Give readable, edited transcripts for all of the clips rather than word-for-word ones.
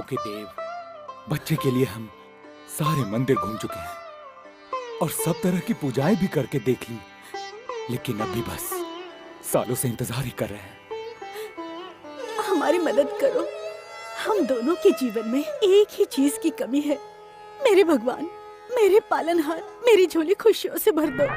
के देव, बच्चे के लिए हम सारे मंदिर घूम चुके हैं और सब तरह की पूजाएं भी करके देख ली, लेकिन अभी बस सालों से इंतजार ही कर रहे हैं। हमारी मदद करो, हम दोनों के जीवन में एक ही चीज की कमी है। मेरे भगवान, मेरे पालनहार, मेरी झोली खुशियों से भर दो।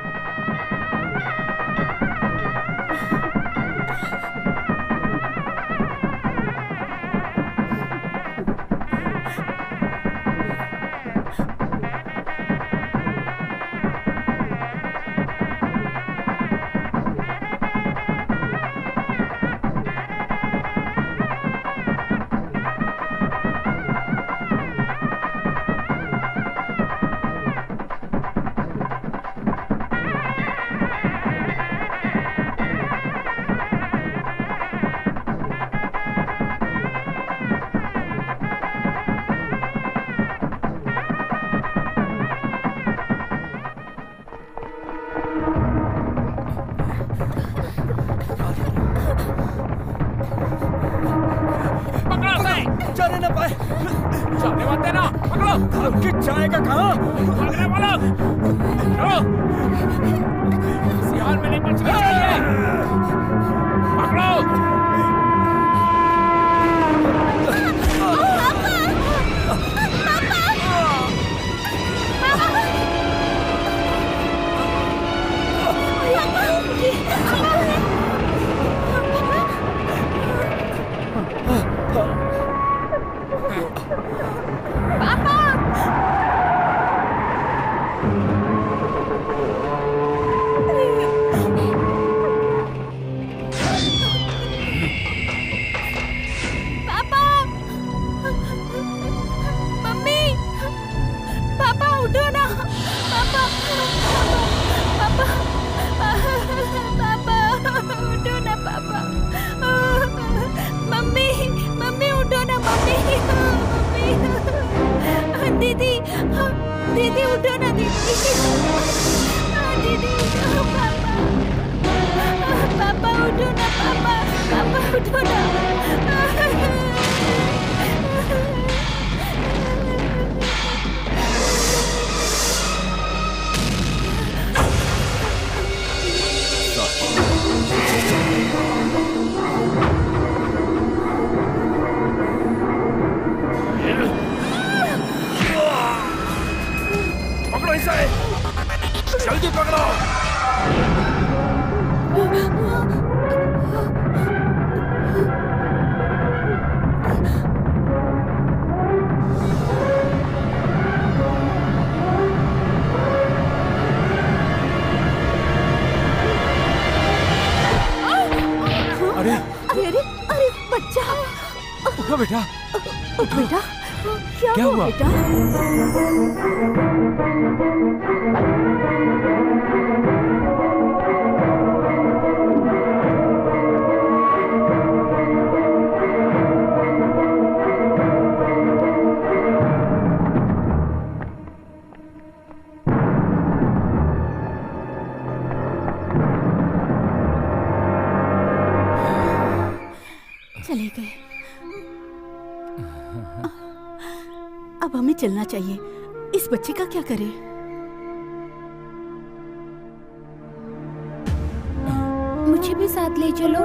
जाने ना पाए, जाने मत देना, पकड़ो। भाग के जाएगा कहाँ? भागने वाला, इसी हाल में नहीं बचना चाहिए। पकड़ो। दीदी उठो ना, दीदी उठो, पापा उठो ना, पापा उठो ना। पकड़ो इसे, जल्दी पकड़ो। अरे अरे अरे अरे बच्चा, उठो बेटा, उठो बेटा। क्या हुआ बेटा? चले गए। अब हमें चलना चाहिए। इस बच्चे का क्या करें? मुझे भी साथ ले चलो।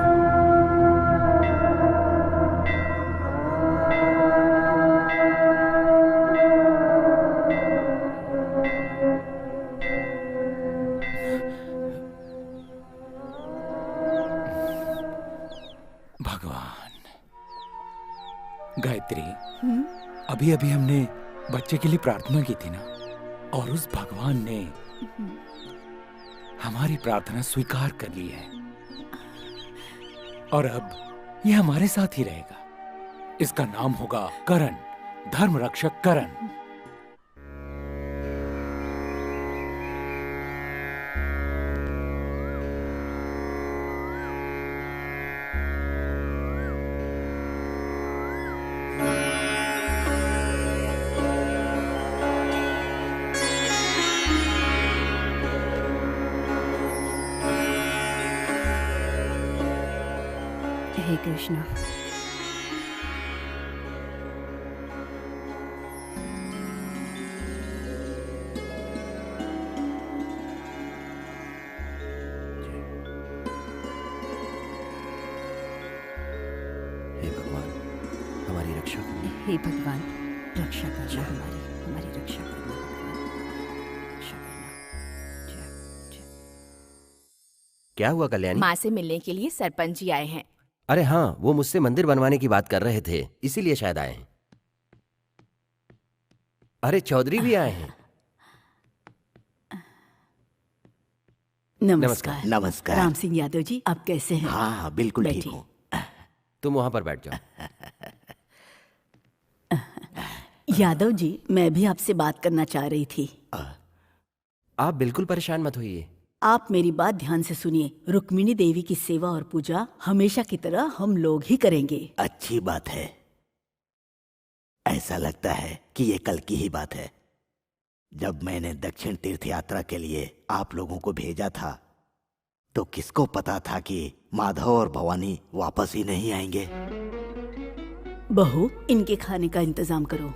भगवान, गायत्री, अभी अभी हमने बच्चे के लिए प्रार्थना की थी ना, और उस भगवान ने हमारी प्रार्थना स्वीकार कर ली है और अब ये हमारे साथ ही रहेगा। इसका नाम होगा करण, धर्म रक्षक करण। हे कृष्णा, हे भगवान, रक्षा करना हमारी रक्षा करना भगवान, रक्षा करना। जय जय। क्या हुआ कल्याणी? माँ से मिलने के लिए सरपंच जी आए हैं। अरे हाँ, वो मुझसे मंदिर बनवाने की बात कर रहे थे, इसीलिए शायद आए हैं। अरे चौधरी भी आए हैं। नमस्कार। नमस्कार। राम सिंह यादव जी, आप कैसे हैं? हाँ बिल्कुल ठीक बैठिए। हूँ। तुम वहां पर बैठ जाओ। यादव जी, मैं भी आपसे बात करना चाह रही थी। आप बिल्कुल परेशान मत होइए। आप मेरी बात ध्यान से सुनिए। रुक्मिणी देवी की सेवा और पूजा हमेशा की तरह हम लोग ही करेंगे। अच्छी बात है। ऐसा लगता है कि ये कल की ही बात है। जब मैंने दक्षिण तीर्थ यात्रा के लिए आप लोगों को भेजा था तो किसको पता था कि माधव और भवानी वापस ही नहीं आएंगे। बहू, इनके खाने का इंतजाम करो।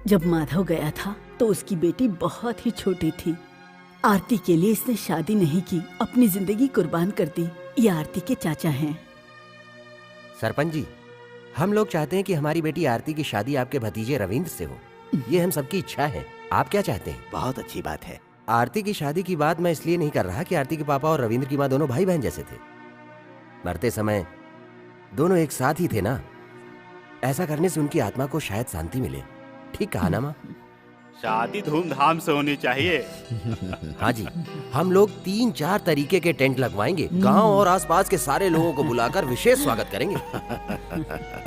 जब माधव गया था तो उसकी बेटी बहुत ही छोटी थी। आरती के लिए इसने शादी नहीं की, अपनी जिंदगी कुर्बान कर दी। ये आरती के चाचा हैं। सरपंच जी, हम लोग चाहते हैं कि हमारी बेटी आरती की शादी आपके भतीजे रविंद्र से हो। ये हम सबकी इच्छा है। आप क्या चाहते हैं? बहुत अच्छी बात है। आरती की शादी की बात मैं इसलिए नहीं कर रहा कि आरती के पापा और रविंद्र की माँ दोनों भाई बहन जैसे थे। मरते समय दोनों एक साथ ही थे ना। ऐसा करने से उनकी आत्मा को शायद शांति मिले। ठीक कहा ना माँ? शादी धूमधाम से होनी चाहिए। हाँ जी, हम लोग 3-4 तरीके के टेंट लगवाएंगे। गांव और आसपास के सारे लोगों को बुलाकर विशेष स्वागत करेंगे।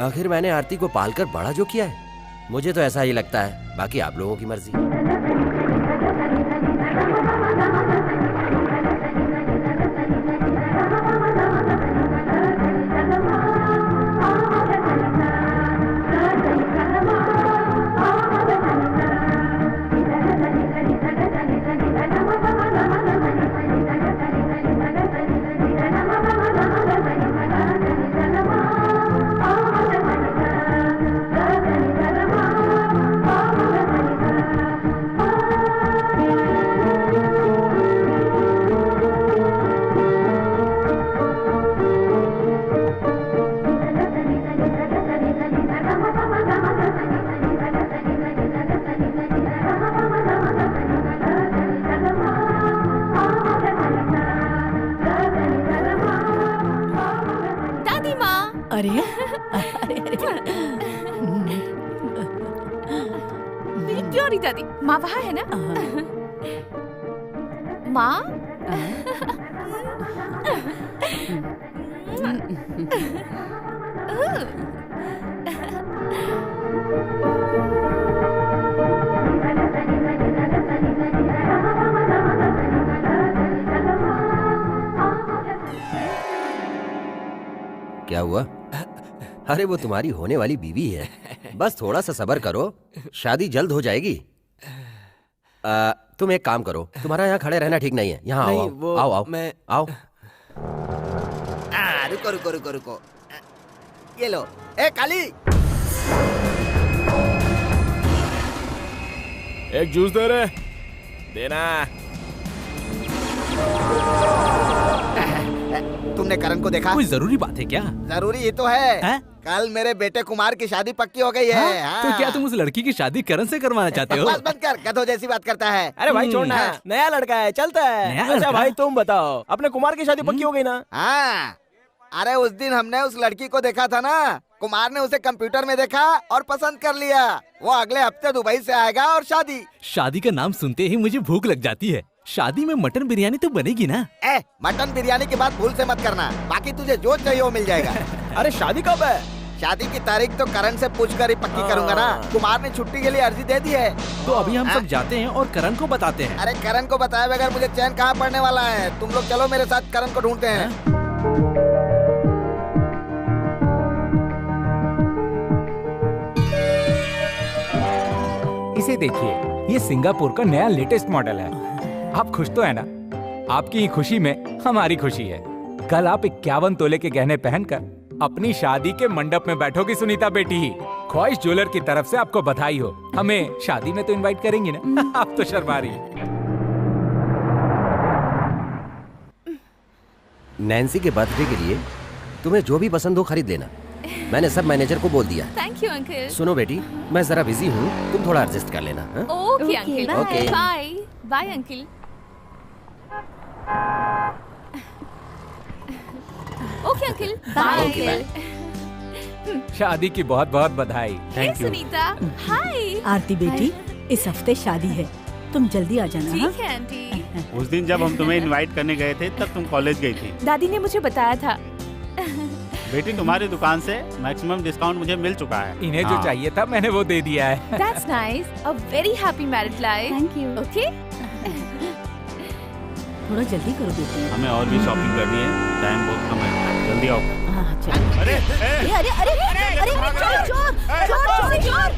आखिर मैंने आरती को पालकर बड़ा जो किया है, मुझे तो ऐसा ही लगता है। बाकी आप लोगों की मर्जी। दादी, माँ वहाँ है ना? माँ? क्या हुआ? अरे वो तुम्हारी होने वाली बीवी है। बस थोड़ा सा सब्र करो, शादी जल्द हो जाएगी। तुम एक काम करो, तुम्हारा यहाँ खड़े रहना ठीक नहीं है। यहाँ आओ, आओ आओ मैं आओ। रुको रुको रुको रुको, ये लो। ए काली, एक जूस दे रहे देना। तुमने करण को देखा? कोई जरूरी बात है क्या? जरूरी ही तो है। कल मेरे बेटे कुमार की शादी पक्की हो गई है। हाँ? तो क्या तुम उस लड़की की शादी करण से करवाना चाहते हो? बस बंद कर, गधों जैसी बात करता है। अरे भाई छोड़ना, नया लड़का है, चलता है। अच्छा भाई तुम बताओ, अपने कुमार की शादी पक्की हो गई ना? हाँ, अरे उस दिन हमने उस लड़की को देखा था ना, कुमार ने उसे कंप्यूटर में देखा और पसंद कर लिया। वो अगले हफ्ते दुबई से आएगा और शादी का नाम सुनते ही मुझे भूख लग जाती है। शादी में मटन बिरयानी तो बनेगी ना? मटन बिरयानी की बात भूल से मत करना, बाकी तुझे जो चाहिए वो मिल जाएगा। अरे शादी कब है? शादी की तारीख तो करण से पूछ कर ही पक्की करूंगा ना। कुमार ने छुट्टी के लिए अर्जी दे दी है। तो अभी हम सब जाते हैं और करण को बताते हैं। अरे करण को बताए बगैर मुझे चैन कहाँ पड़ने वाला है। तुम लोग चलो मेरे साथ, करण को ढूंढते हैं। इसे देखिए, ये सिंगापुर का नया लेटेस्ट मॉडल है। आप खुश तो है ना? आपकी ही खुशी में हमारी खुशी है। कल आप 51 तोले के गहने पहनकर अपनी शादी के मंडप में बैठोगी सुनीता बेटी। ख्वाहिश ज्वेलर की तरफ से आपको बधाई हो। हमें शादी में तो इनवाइट करेंगी ना? आप तो शर्मा रही हैं। नैन्सी के बर्थडे के लिए तुम्हें जो भी पसंद हो खरीद लेना। मैंने सब मैनेजर को बोल दिया। Thank you uncle. सुनो बेटी, मैं जरा बिजी हूँ, तुम थोड़ा एडजस्ट कर लेना। हाँ? Okay uncle, okay. Bye bye uncle. Okay uncle, bye okay, uncle. शादी की बहुत बहुत बधाई। हे सुनीता, हाय। आरती बेटी, इस हफ्ते शादी है, तुम जल्दी आ जाना। हाँ? ठीक है आंटी। उस दिन जब हम तुम्हें इनवाइट करने गए थे तब तुम कॉलेज गई थी। दादी ने मुझे बताया था। बेटी तुम्हारी दुकान से मैक्सिमम डिस्काउंट मुझे मिल चुका है। इन्हें जो हाँ। चाहिए था मैंने वो दे दिया है। That's nice. A very happy married life. Thank you. Okay? थोड़ा जल्दी करो बेटी। हमें और भी शॉपिंग करनी है, टाइम बहुत कम है, जल्दी आओ। हाँ चलो। अरे अरे अरे अरे अरे चोर चोर चोर चोर चोर।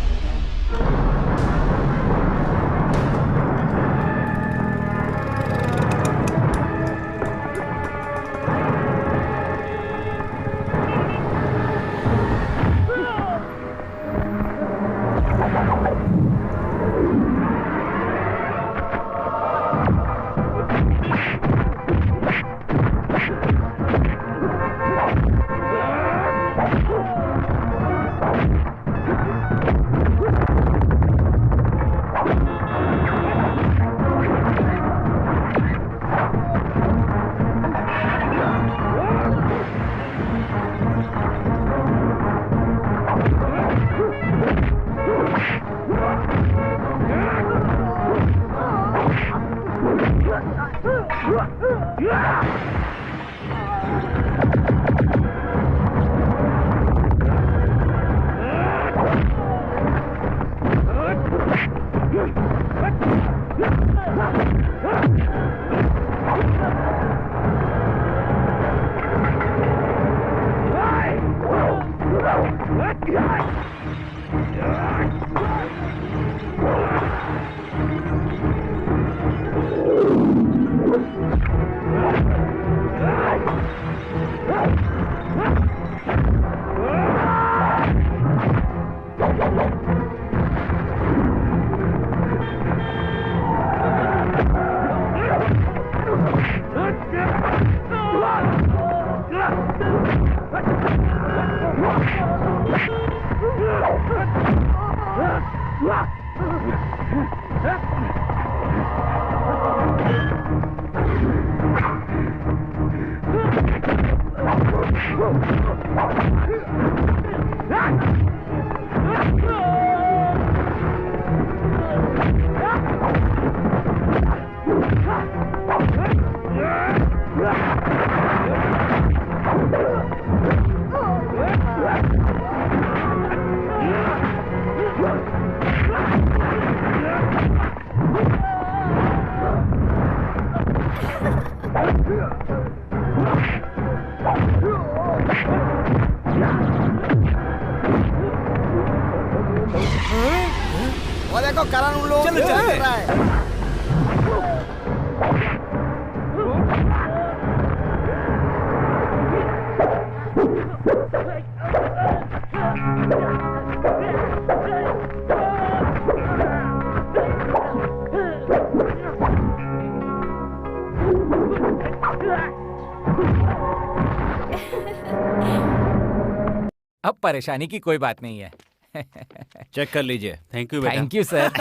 वो देखो करण उन लोगों को कर रहा है। अब परेशानी की कोई बात नहीं है। चेक कर लीजिए। थैंक यू बेटा। Thank you sir.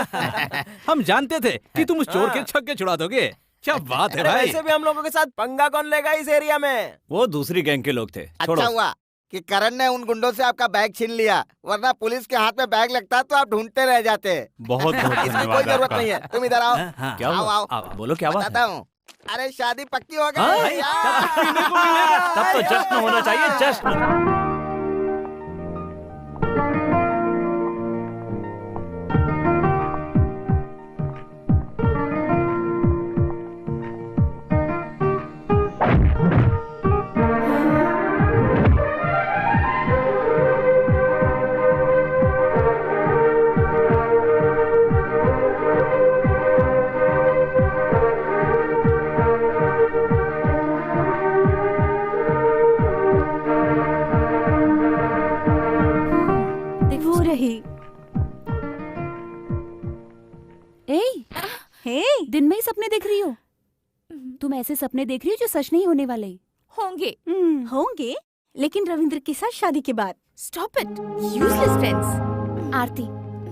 हम जानते थे कि तुम उस चोर के छक्के छुड़ा दोगे। क्या बात है भाई। वैसे भी हम लोगों के साथ पंगा कौन लेगा इस एरिया में? वो दूसरी गैंग के लोग थे। अच्छा हुआ कि करण ने उन गुंडों से आपका बैग छीन लिया, वरना पुलिस के हाथ में बैग लगता तो आप ढूंढते रह जाते। बहुत बहुत इसकी कोई धन्यवाद जरूरत आपका। नहीं है, तुम इधर आओ। क्या आओ हुआ? आओ बोलो क्या बात बताता है? हूँ। अरे शादी पक्की हो हाँ, गई। तब तो जश्न होना चाहिए, जश्न। दिन में ही सपने देख रही हो? तुम ऐसे सपने देख रही हो जो सच नहीं होने वाले। होंगे होंगे, लेकिन रविंद्र के साथ शादी के बाद। Stop it, useless friends. Aarti,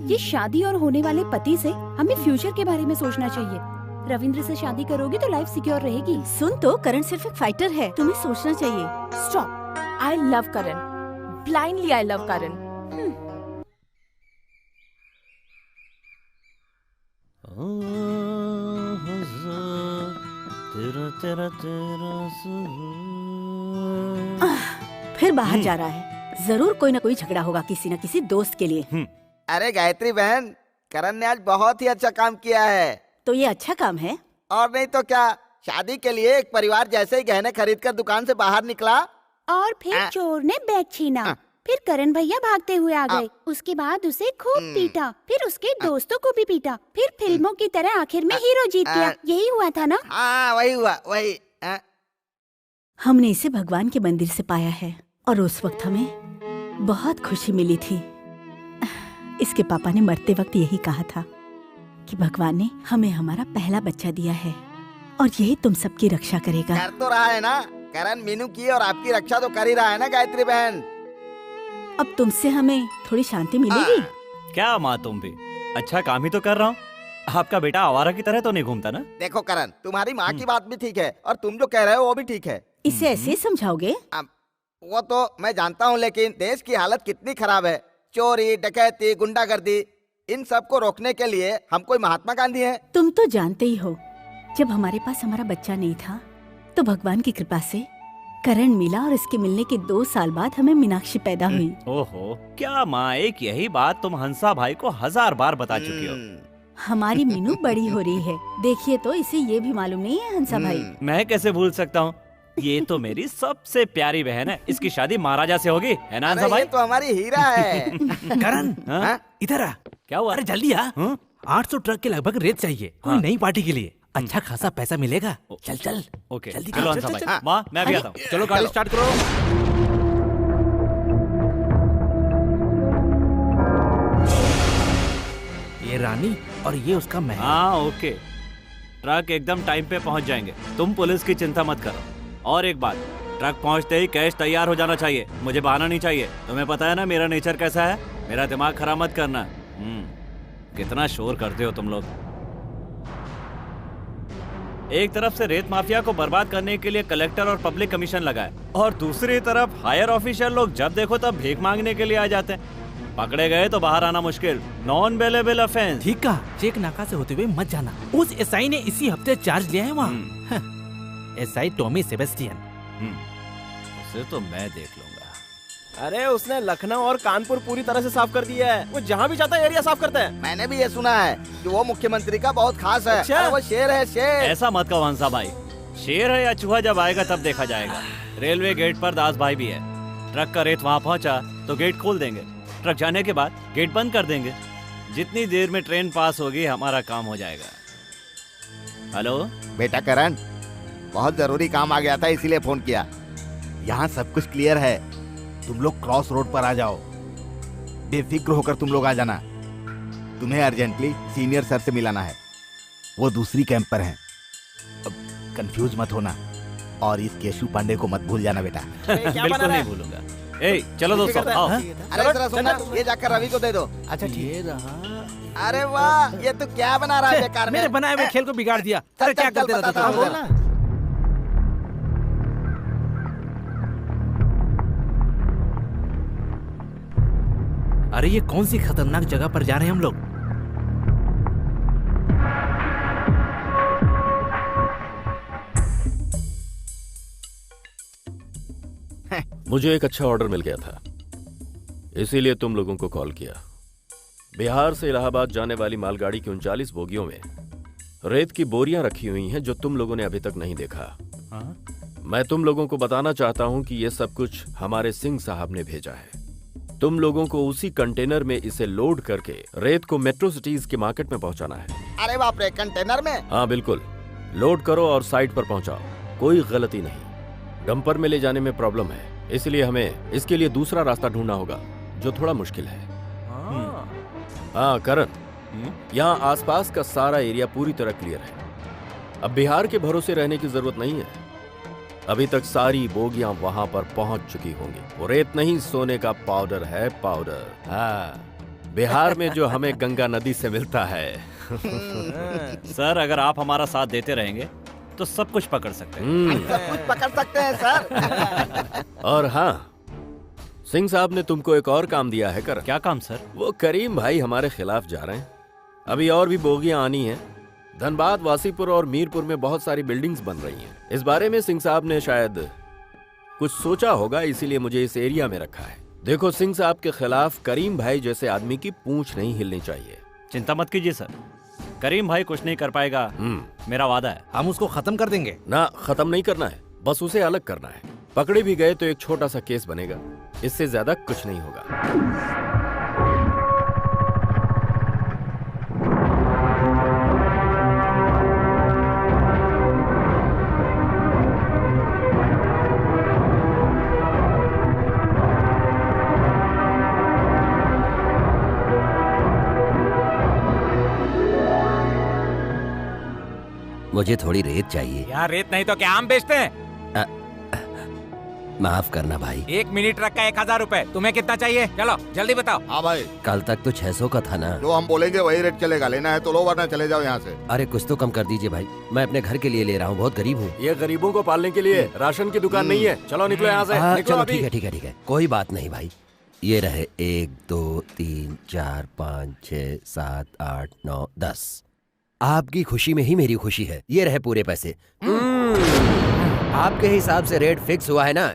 ये शादी और होने वाले पति से हमें फ्यूचर के बारे में सोचना चाहिए। रविंद्र से शादी करोगी तो लाइफ सिक्योर रहेगी। सुन तो, करण सिर्फ एक फाइटर है, तुम्हें सोचना चाहिए। Stop, I love Karan, blindly I love Karan. फिर बाहर जा रहा है, जरूर कोई ना कोई झगड़ा होगा किसी न किसी दोस्त के लिए। अरे गायत्री बहन, करण ने आज बहुत ही अच्छा काम किया है। तो ये अच्छा काम है। और नहीं तो क्या, शादी के लिए एक परिवार जैसे ही गहने खरीदकर दुकान से बाहर निकला और फिर चोर ने बैग छीना। फिर करण भैया भागते हुए आ गए। उसके बाद उसे खूब पीटा, फिर उसके दोस्तों को भी पीटा, फिर फिल्मों की तरह आखिर में हीरो जीत गया। यही हुआ था ना? हाँ, वही हुआ, वही। हमने इसे भगवान के मंदिर से पाया है और उस वक्त हमें बहुत खुशी मिली थी। इसके पापा ने मरते वक्त यही कहा था कि भगवान ने हमें हमारा पहला बच्चा दिया है और यही तुम सबकी रक्षा करेगा। कर तो रहा है ना करण, मीनू की और आपकी रक्षा तो कर ही रहा है ना गायत्री बहन। अब तुमसे हमें थोड़ी शांति मिलेगी। क्या माँ, तुम भी अच्छा काम ही तो कर रहा हूँ। आपका बेटा आवारा की तरह तो नहीं घूमता ना? देखो करण, तुम्हारी माँ की बात भी ठीक है और तुम जो कह रहे हो वो भी ठीक है। इसे ऐसे समझाओगे? वो तो मैं जानता हूँ, लेकिन देश की हालत कितनी खराब है। चोरी, डकैती, गुंडागर्दी, इन सब को रोकने के लिए हम कोई महात्मा गांधी हैं? तुम तो जानते ही हो, जब हमारे पास हमारा बच्चा नहीं था तो भगवान की कृपा से करण मिला और इसके मिलने के 2 साल बाद हमें मीनाक्षी पैदा हुई। ओहो, क्या माँ, एक यही बात तुम हंसा भाई को 1000 बार बता चुकी हो। हमारी मीनू बड़ी हो रही है, देखिए तो इसे ये भी मालूम नहीं है हंसा भाई। मैं कैसे भूल सकता हूँ, ये तो मेरी सबसे प्यारी बहन है। इसकी शादी महाराजा से होगी, है ना हंसा भाई? ये तो हमारी हीरा है। करण, इधर आ। क्या हुआ? अरे जल्दी आ। 800 ट्रक के लगभग रेत चाहिए कोई नई पार्टी के लिए। अच्छा खासा पैसा मिलेगा। चल चल। ओके, जल्दी चलो हंसा भाई। माँ, मैं भी आता हूँ। चलो गाड़ी स्टार्ट करो। ये रानी और ये उसका महल। हाँ, ओके। ट्रक एकदम टाइम पे पहुंच जाएंगे, तुम पुलिस की चिंता मत करो। और एक बात, ट्रक पहुंचते ही कैश तैयार हो जाना चाहिए, मुझे बहाना नहीं चाहिए। तुम्हें पता है ना मेरा नेचर कैसा है, मेरा दिमाग खराब मत करना। कितना शोर करते हो तुम लोग। एक तरफ से रेत माफिया को बर्बाद करने के लिए कलेक्टर और पब्लिक कमीशन लगा है, और दूसरी तरफ हायर ऑफिशियल लोग जब देखो तब भीख मांगने के लिए आ जाते हैं। पकड़े गए तो बाहर आना मुश्किल, नॉन बेलेबल ऑफेंस। ठीक है, चेक नाका से होते हुए मत जाना। उस एसआई ने इसी हफ्ते चार्ज लिया है वहाँ। SI Tommy Sebastian. उसे तो मैं देख लूंगा। अरे उसने लखनऊ और कानपुर पूरी तरह से साफ कर दिया है। वो जहाँ भी जाता है एरिया साफ करता है। मैंने भी ये सुना है कि वो मुख्यमंत्री का बहुत खास है। अच्छा? वो शेर है, शेर। ऐसा मत कहो हंसा भाई, शेर है या चूहा जब आएगा तब देखा जाएगा। रेलवे गेट पर दास भाई भी है। ट्रक का रेत वहाँ पहुँचा तो गेट खोल देंगे, ट्रक जाने के बाद गेट बंद कर देंगे। जितनी देर में ट्रेन पास होगी हमारा काम हो जाएगा। हेलो बेटा करण, बहुत जरूरी काम आ गया था इसीलिए फोन किया। यहाँ सब कुछ क्लियर है, तुम लोग क्रॉस रोड पर आ जाओ। बेफिक्र होकर तुम लोग आ जाना। तुम्हें अर्जेंटली सीनियर सर से मिलाना है, वो दूसरी कैंप पर हैं। अब कंफ्यूज मत होना और इस केशु पांडे को मत भूल जाना बेटा। बिल्कुल नहीं भूलूंगा। ए, चलो दोस्तों आओ। अरे जरा सुनना, ये जाकर रवि को दे दो। अच्छा ठीक रहा। अरे वाह, ये तो क्या बना रहा है बेकार में। मेरे बनाए हुए खेल को बिगाड़ दिया। अरे क्या करते रहते हो? अरे ये कौन सी खतरनाक जगह पर जा रहे हैं हम लोग? मुझे एक अच्छा ऑर्डर मिल गया था, इसीलिए तुम लोगों को कॉल किया। बिहार से इलाहाबाद जाने वाली मालगाड़ी की 39 बोगियों में रेत की बोरियां रखी हुई हैं जो तुम लोगों ने अभी तक नहीं देखा। मैं तुम लोगों को बताना चाहता हूं कि यह सब कुछ हमारे सिंह साहब ने भेजा है। तुम लोगों को उसी कंटेनर में इसे लोड करके रेत को मेट्रो सिटीज के मार्केट में पहुंचाना है। अरे बाप रे, कंटेनर में? हाँ बिल्कुल, लोड करो और साइट पर पहुंचाओ, कोई गलती नहीं। डंपर में ले जाने में प्रॉब्लम है, इसलिए हमें इसके लिए दूसरा रास्ता ढूंढना होगा जो थोड़ा मुश्किल है। हाँ करण, यहाँ आसपास का सारा एरिया पूरी तरह क्लियर है। अब बिहार के भरोसे रहने की जरूरत नहीं है। अभी तक सारी बोगियां वहां पर पहुंच चुकी होंगी। वो रेत नहीं, सोने का पाउडर है, पाउडर। हाँ, बिहार में जो हमें गंगा नदी से मिलता है। सर, अगर आप हमारा साथ देते रहेंगे तो सब कुछ पकड़ सकते हैं। सब कुछ पकड़ सकते हैं सर। और हाँ, सिंह साहब ने तुमको एक और काम दिया है। कर क्या काम सर? वो करीम भाई हमारे खिलाफ जा रहे हैं। अभी और भी बोगियां आनी हैं। धनबाद, वासीपुर और मीरपुर में बहुत सारी बिल्डिंग्स बन रही हैं। इस बारे में सिंह साहब ने शायद कुछ सोचा होगा, इसीलिए मुझे इस एरिया में रखा है। देखो, सिंह साहब के खिलाफ करीम भाई जैसे आदमी की पूंछ नहीं हिलनी चाहिए। चिंता मत कीजिए सर, करीम भाई कुछ नहीं कर पाएगा, मेरा वादा है। हम उसको खत्म कर देंगे। ना, खत्म नहीं करना है, बस उसे अलग करना है। पकड़े भी गए तो एक छोटा सा केस बनेगा, इससे ज्यादा कुछ नहीं होगा। मुझे थोड़ी रेत चाहिए। यार रेत नहीं तो क्या आम बेचते हैं? माफ करना भाई। 1 मिनी ट्रक का 1000 रुपए। तुम्हें कितना चाहिए? चलो जल्दी बताओ। हाँ भाई, कल तक तो 600 का था ना। जो हम बोलेंगे वही रेट चलेगा। लेना है तो लो, वरना चले जाओ यहाँ से। अरे कुछ तो कम कर दीजिए भाई, मैं अपने घर के लिए ले रहा हूँ, बहुत गरीब हूँ। ये गरीबों को पालने के लिए राशन की दुकान नहीं है। चलो निकलो यहाँ से। निकलो चलो अभी। ठीक है ठीक है ठीक है, कोई बात नहीं भाई। ये रहे 1 2 3 4 5 6 7 8 9 10। आपकी खुशी में ही मेरी खुशी है। ये रहे पूरे पैसे। आपके हिसाब से रेट फिक्स हुआ है ना?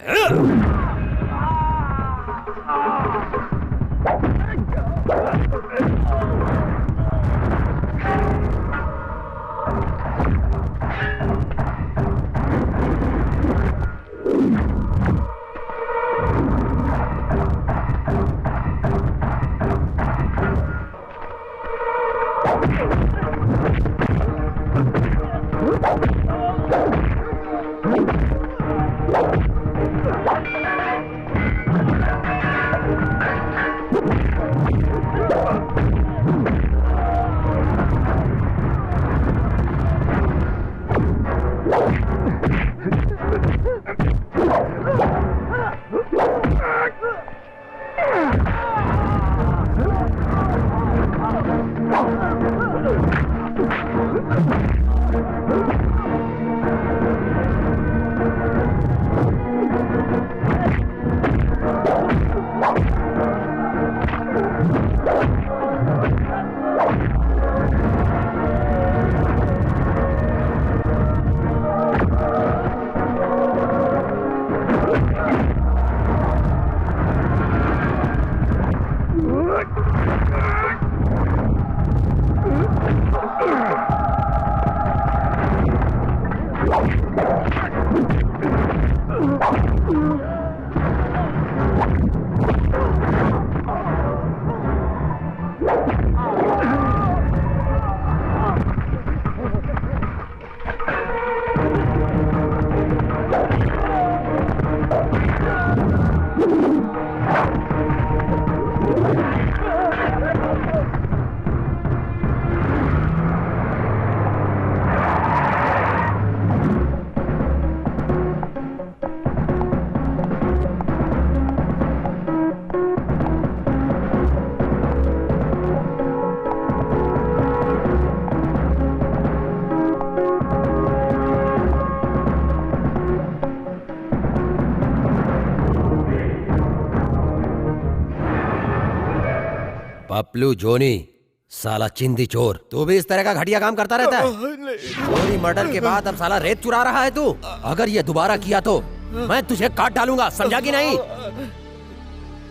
पपलू जोनी, साला चिंदी चोर, तू भी इस तरह का घटिया काम करता रहता है? चोरी मर्डर के बाद अब साला रेत चुरा रहा है तू? अगर ये दोबारा किया तो मैं तुझे काट डालूंगा, समझा कि नहीं?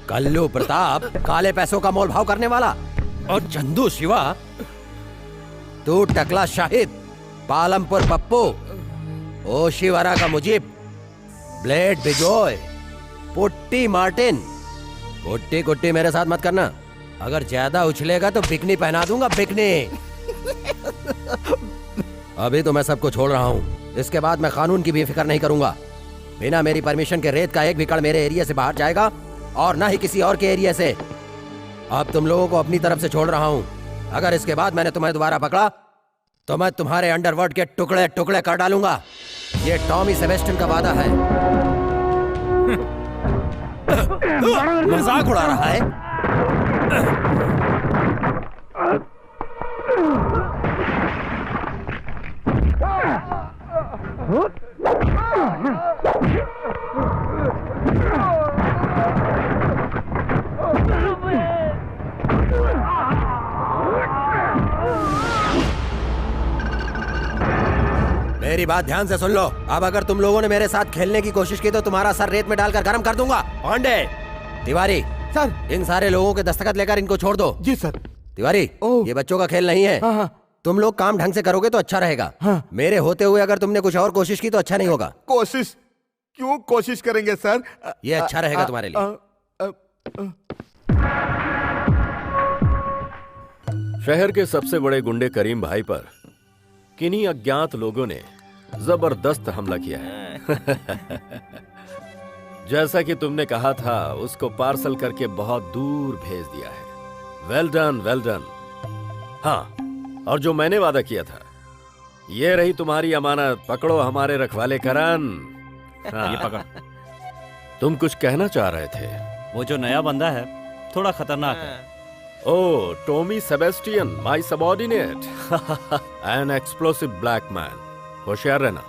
कल्लू प्रताप, काले पैसों का मोल भाव करने वाला, और चंदू शिवा, तू टकला शाहिद, पालमपुर पप्पू, ओशिवरा का मुजीब, ब्लेड बिजोय, पुट्टी मार्टिन। कुट्टी कुट्टी मेरे साथ मत करना, अगर ज्यादा उछलेगा तो बिकनी पहना दूंगा, बिकनी। अभी तो मैं सबको छोड़ रहा हूँ, इसके बाद मैं कानून की भी फिक्र नहीं करूंगा। बिना मेरी परमिशन के रेत का एक भी कण मेरे एरिया से बाहर जाएगा और ना ही किसी और के एरिया से। अब तुम लोगों को अपनी तरफ से छोड़ रहा हूँ। अगर इसके बाद मैंने तुम्हें दोबारा पकड़ा तो मैं तुम्हारे अंडरवर्ल्ड के टुकड़े टुकड़े कर डालूंगा। ये टॉमी सेबेस्टियन का वादा है। मजाक उड़ा रहा है। मेरी बात ध्यान से सुन लो। अब अगर तुम लोगों ने मेरे साथ खेलने की कोशिश की तो तुम्हारा सर रेत में डालकर गर्म कर दूंगा। पांडे, तिवारी सर, इन सारे लोगों के दस्तखत लेकर इनको छोड़ दो। जी सर। तिवारी, ये बच्चों का खेल नहीं है। हाँ। तुम लोग काम ढंग से करोगे तो अच्छा रहेगा। हाँ। मेरे होते हुए अगर तुमने कुछ और कोशिश की तो अच्छा नहीं होगा। कोशिश क्यों कोशिश करेंगे सर? ये अच्छा रहेगा तुम्हारे लिए। शहर के सबसे बड़े गुंडे करीम भाई पर किन्हीं अज्ञात लोगों ने जबरदस्त हमला किया है। जैसा कि तुमने कहा था, उसको पार्सल करके बहुत दूर भेज दिया है। Well done, well done. हाँ, और जो मैंने वादा किया था, ये रही तुम्हारी अमानत। पकड़ो हमारे रखवाले करण। हाँ। ये पकड़। तुम कुछ कहना चाह रहे थे। वो जो नया बंदा है थोड़ा खतरनाक है। Oh, Tommy Sebastian, my subordinate, an explosive black man. होशियार रहना।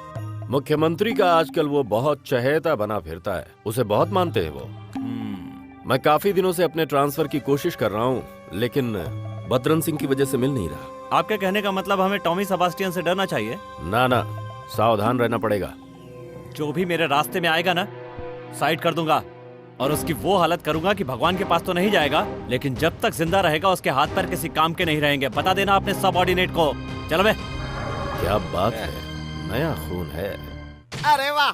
मुख्यमंत्री का आजकल वो बहुत चहेता बना फिरता है। उसे बहुत मानते हैं वो। मैं काफी दिनों से अपने ट्रांसफर की कोशिश कर रहा हूँ, लेकिन बदरन सिंह की वजह से मिल नहीं रहा। आपके कहने का मतलब हमें टॉमी सेबास्टियन से डरना चाहिए? ना ना, सावधान रहना पड़ेगा। जो भी मेरे रास्ते में आएगा ना, साइड कर दूंगा और उसकी वो हालत करूंगा कि भगवान के पास तो नहीं जाएगा, लेकिन जब तक जिंदा रहेगा उसके हाथ पैर किसी काम के नहीं रहेंगे। बता देना अपने सबऑर्डिनेट को। चलो बे। क्या बात है, नया खून है। अरे वाह,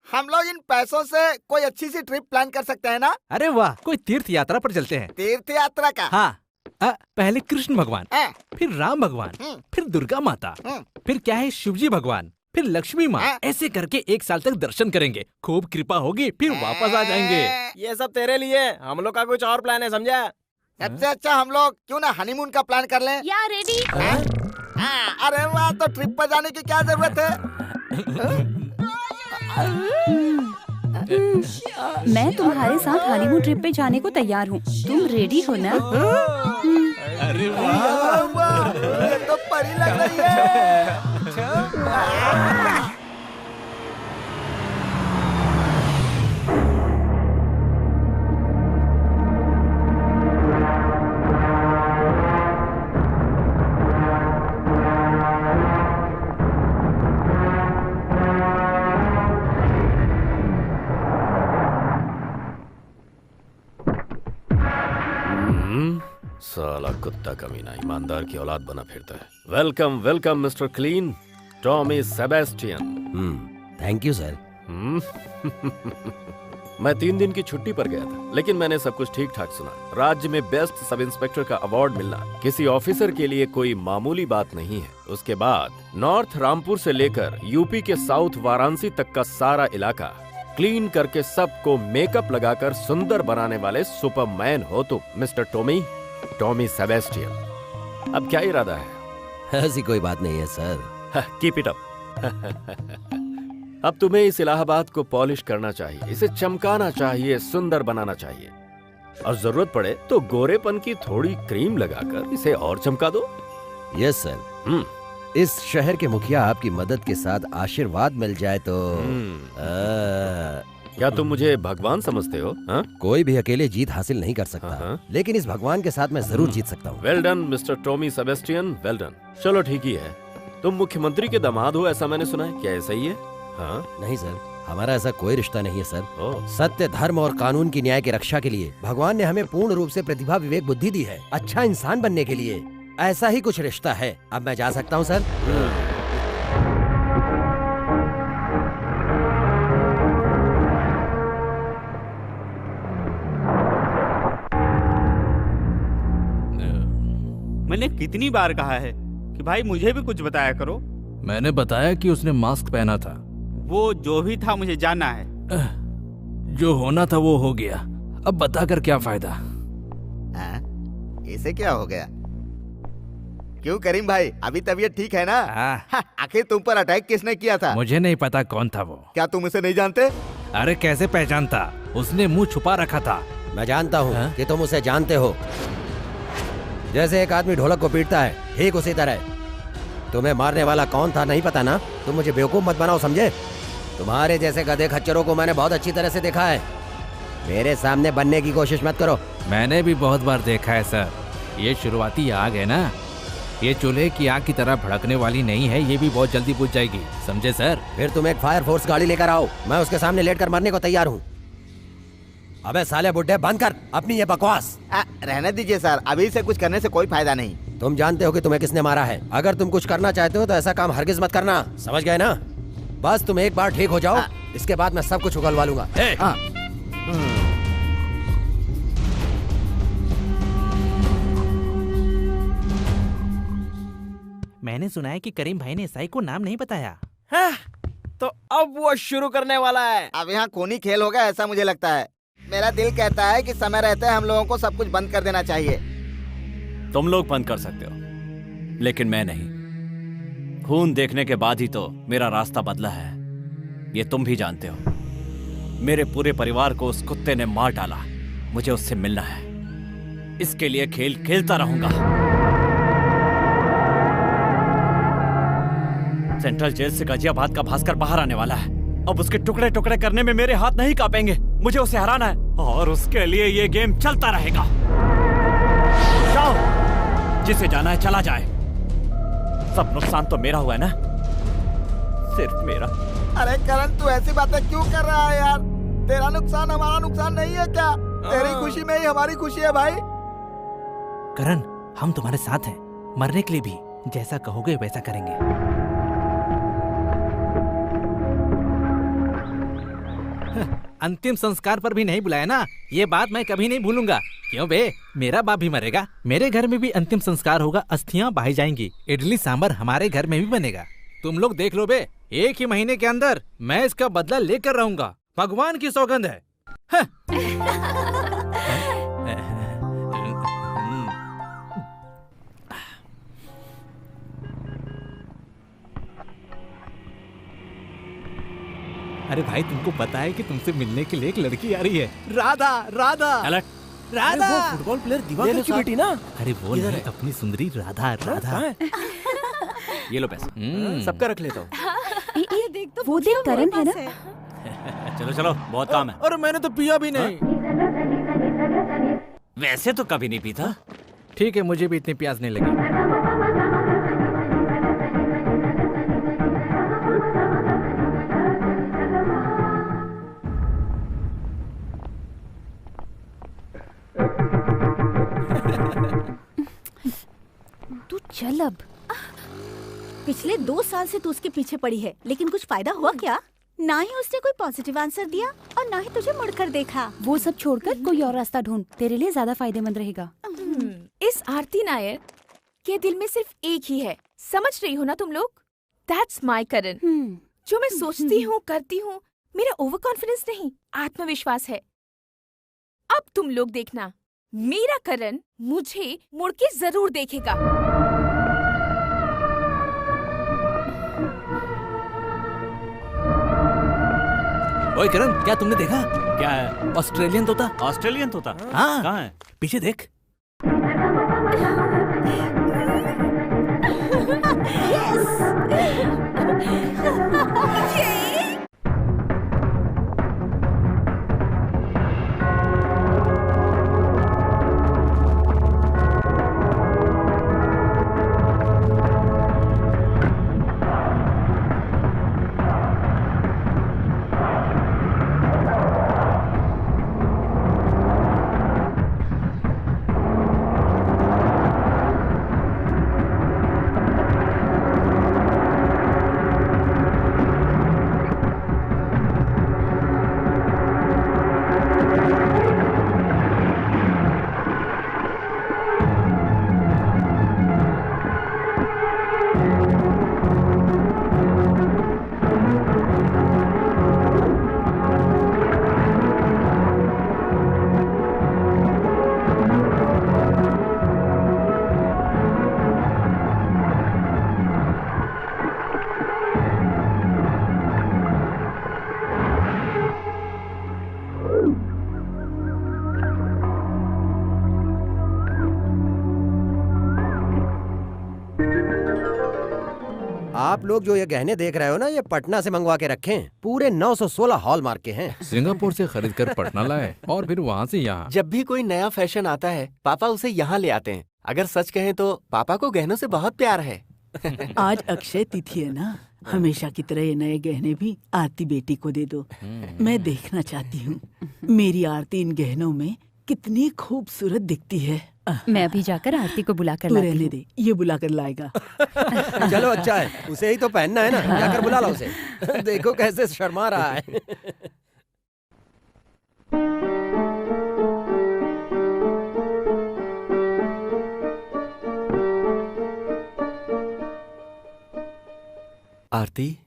हम लोग इन पैसों से कोई अच्छी सी ट्रिप प्लान कर सकते हैं ना? अरे वाह, कोई तीर्थ यात्रा पर चलते हैं। तीर्थ यात्रा का? हाँ। पहले कृष्ण भगवान, फिर राम भगवान, फिर दुर्गा माता, फिर क्या है शिवजी भगवान, फिर लक्ष्मी माँ। ऐसे करके 1 साल तक दर्शन करेंगे। खूब कृपा होगी, फिर वापस आ जाएंगे। ये सब तेरे लिए, हम लोग का कुछ और प्लान है, समझा? सबसे अच्छा हम लोग क्यों ना हनीमून का प्लान कर लें? या रेडी? अरे वाह, तो ट्रिप पर जाने की क्या जरूरत है? मैं तुम्हारे साथ हनीमून ट्रिप पे जाने को तैयार हूँ। तुम रेडी हो ना? अरे वाह, ये तो परी लग रही है। साला कुत्ता कमीना ईमानदार की औलाद बना फिरता है। Welcome welcome mister clean, Tommy Sebastian. Thank you sir. मैं 3 दिन की छुट्टी पर गया था, लेकिन मैंने सब कुछ ठीक ठाक सुना। राज्य में बेस्ट सब इंस्पेक्टर का अवार्ड मिलना किसी ऑफिसर के लिए कोई मामूली बात नहीं है। उसके बाद नॉर्थ रामपुर से लेकर यूपी के साउथ वाराणसी तक का सारा इलाका क्लीन करके सबको मेकअप लगाकर सुंदर बनाने वाले सुपरमैन हो तुम, मिस्टर टॉमी सेबेस्टियन। अब क्या इरादा है? ऐसी कोई बात नहीं है सर। Keep it up. अब तुम्हें इस इलाहाबाद को पॉलिश करना चाहिए, इसे चमकाना चाहिए, सुंदर बनाना चाहिए, और जरूरत पड़े तो गोरेपन की थोड़ी क्रीम लगाकर इसे और चमका दो। Yes sir. इस शहर के मुखिया आपकी मदद के साथ आशीर्वाद मिल जाए तो क्या तुम मुझे भगवान समझते हो? कोई भी अकेले जीत हासिल नहीं कर सकता, लेकिन इस भगवान के साथ मैं जरूर जीत सकता हूँ। Well done mister Tommy Sebastian, well done. चलो ठीक ही है। तुम मुख्यमंत्री के दामाद हो ऐसा मैंने सुना है, क्या ऐसा ही है? हाँ? नहीं सर, हमारा ऐसा कोई रिश्ता नहीं है सर। सत्य, धर्म और कानून की न्याय की रक्षा के लिए भगवान ने हमें पूर्ण रूप से प्रतिभा, विवेक, बुद्धि दी है, अच्छा इंसान बनने के लिए। ऐसा ही कुछ रिश्ता है। अब मैं जा सकता हूँ सर? मैंने कितनी बार कहा है कि भाई मुझे भी कुछ बताया करो। मैंने बताया कि उसने मास्क पहना था। वो जो भी था मुझे जानना है। जो होना था वो हो गया, अब बताकर क्या फायदा? इसे क्या हो गया? क्यों करीम भाई, अभी तबीयत ठीक है ना? आखिर तुम पर अटैक किसने किया था? मुझे नहीं पता कौन था वो। क्या तुम उसे नहीं जानते? अरे कैसे पहचानता, उसने मुंह छुपा रखा था। मैं जानता हूँ कि तुम उसे जानते हो। जैसे एक आदमी ढोलक को पीटता है, ठीक उसी तरह तुम्हें मारने वाला कौन था नहीं पता ना? तुम मुझे बेवकूफ मत बनाओ, समझे? तुम्हारे जैसे गधे खच्चरों को मैंने बहुत अच्छी तरह से देखा है। मेरे सामने बनने की कोशिश मत करो। मैंने भी बहुत बार देखा है सर। ये शुरुआती आग है ना, ये चूल्हे की आग की तरह भड़कने वाली नहीं है, ये भी बहुत जल्दी बुझ जाएगी, समझे सर? फिर तुम एक फायर फोर्स गाड़ी लेकर आओ, मैं उसके सामने लेट कर मरने को तैयार हूँ। अबे साले बुड्ढे, बंद कर अपनी ये बकवास। रहने दीजिए सर, अभी से कुछ करने से कोई फायदा नहीं। तुम जानते हो कि तुम्हें किसने मारा है। अगर तुम कुछ करना चाहते हो तो ऐसा काम हरगिज मत करना, समझ गए ना? बस तुम एक बार ठीक हो जाओ, इसके बाद मैं सब कुछ उगलवा लूंगा। मैंने सुना है कि करीम भाई ने ईसाई को नाम नहीं बताया। तो अब वो शुरू करने वाला है। अब यहाँ कौन ही खेल होगा ऐसा मुझे लगता है। मेरा दिल कहता है कि समय रहते हम लोगों को सब कुछ बंद कर देना चाहिए। तुम लोग बंद कर सकते हो, लेकिन मैं नहीं। खून देखने के बाद ही तो मेरा रास्ता बदला है, ये तुम भी जानते हो। मेरे पूरे परिवार को उस कुत्ते ने मार डाला, मुझे उससे मिलना है। इसके लिए खेल खेलता रहूंगा। सेंट्रल जेल से गाजियाबाद का भास्कर बाहर आने वाला है। अब उसके टुकड़े टुकड़े करने में मेरे हाथ नहीं कांपेंगे। मुझे उसे हराना है और उसके लिए ये गेम चलता रहेगा। जाओ, जिसे जाना है चला जाए। सब नुकसान तो मेरा हुआ है ना, सिर्फ मेरा। अरे करण, तू ऐसी बातें क्यों कर रहा है यार? तेरा नुकसान हमारा नुकसान नहीं है क्या? तेरी खुशी में ही हमारी खुशी है भाई। करण, हम तुम्हारे साथ हैं, मरने के लिए भी। जैसा कहोगे वैसा करेंगे। अंतिम संस्कार पर भी नहीं बुलाया ना, ये बात मैं कभी नहीं भूलूंगा। क्यों बे, मेरा बाप भी मरेगा, मेरे घर में भी अंतिम संस्कार होगा, अस्थियां बहाई जाएंगी, इडली सांभर हमारे घर में भी बनेगा। तुम लोग देख लो बे, एक ही महीने के अंदर मैं इसका बदला लेकर रहूंगा, भगवान की सौगंध है। अरे भाई, तुमको पता है कि तुमसे मिलने के लिए एक लड़की आ रही है? राधा, राधा, राधा। वो फुटबॉल प्लेयर दिवाकर की बेटी ना? अरे वो नहीं, अपनी सुंदरी राधा, राधा। ये लो पैसे। सबका रख लेता हूँ। ये देख तो, वो देख करण है ना? चलो चलो, बहुत काम है। अरे मैंने तो पिया भी नहीं। वैसे तो कभी नहीं पीता। ठीक है, मुझे भी इतनी प्यास नहीं लगी। तू चल अब। पिछले 2 साल से तू उसके पीछे पड़ी है, लेकिन कुछ फायदा हुआ क्या? ना ही उसने कोई पॉजिटिव आंसर दिया और ना ही तुझे मुड़कर देखा। वो सब छोड़कर कोई और रास्ता ढूंढ, तेरे लिए ज्यादा फायदेमंद रहेगा। इस आरती नायर के दिल में सिर्फ एक ही है, समझ रही हो ना तुम लोग? दैट्स माय करण। जो मैं सोचती हूँ, करती हूँ, मेरा ओवर कॉन्फिडेंस नहीं, आत्मविश्वास है। अब तुम लोग देखना, मेरा करण मुझे मुड़ के जरूर देखेगा। ओए करण, क्या तुमने देखा? क्या है? ऑस्ट्रेलियन तोता। ऑस्ट्रेलियन तोता? हाँ, कहाँ है? पीछे देख। आप लोग जो ये गहने देख रहे हो ना, ये पटना से मंगवा के रखे हैं। पूरे 916 हॉलमार्क के हैं। सिंगापुर से खरीद कर पटना लाए और फिर वहाँ से यहाँ। जब भी कोई नया फैशन आता है पापा उसे यहाँ ले आते हैं। अगर सच कहें तो पापा को गहनों से बहुत प्यार है। आज अक्षय तिथि है ना, हमेशा की तरह ये नए गहने भी आरती बेटी को दे दो। मैं देखना चाहती हूँ मेरी आरती इन गहनों में कितनी खूबसूरत दिखती है। मैं अभी जाकर आरती को बुला कर तू लाती रहने हूँ। दे, ये बुला कर लाएगा। चलो अच्छा है, उसे ही तो पहनना है ना, जाकर बुला लो उसे। देखो कैसे शर्मा रहा है। आरती,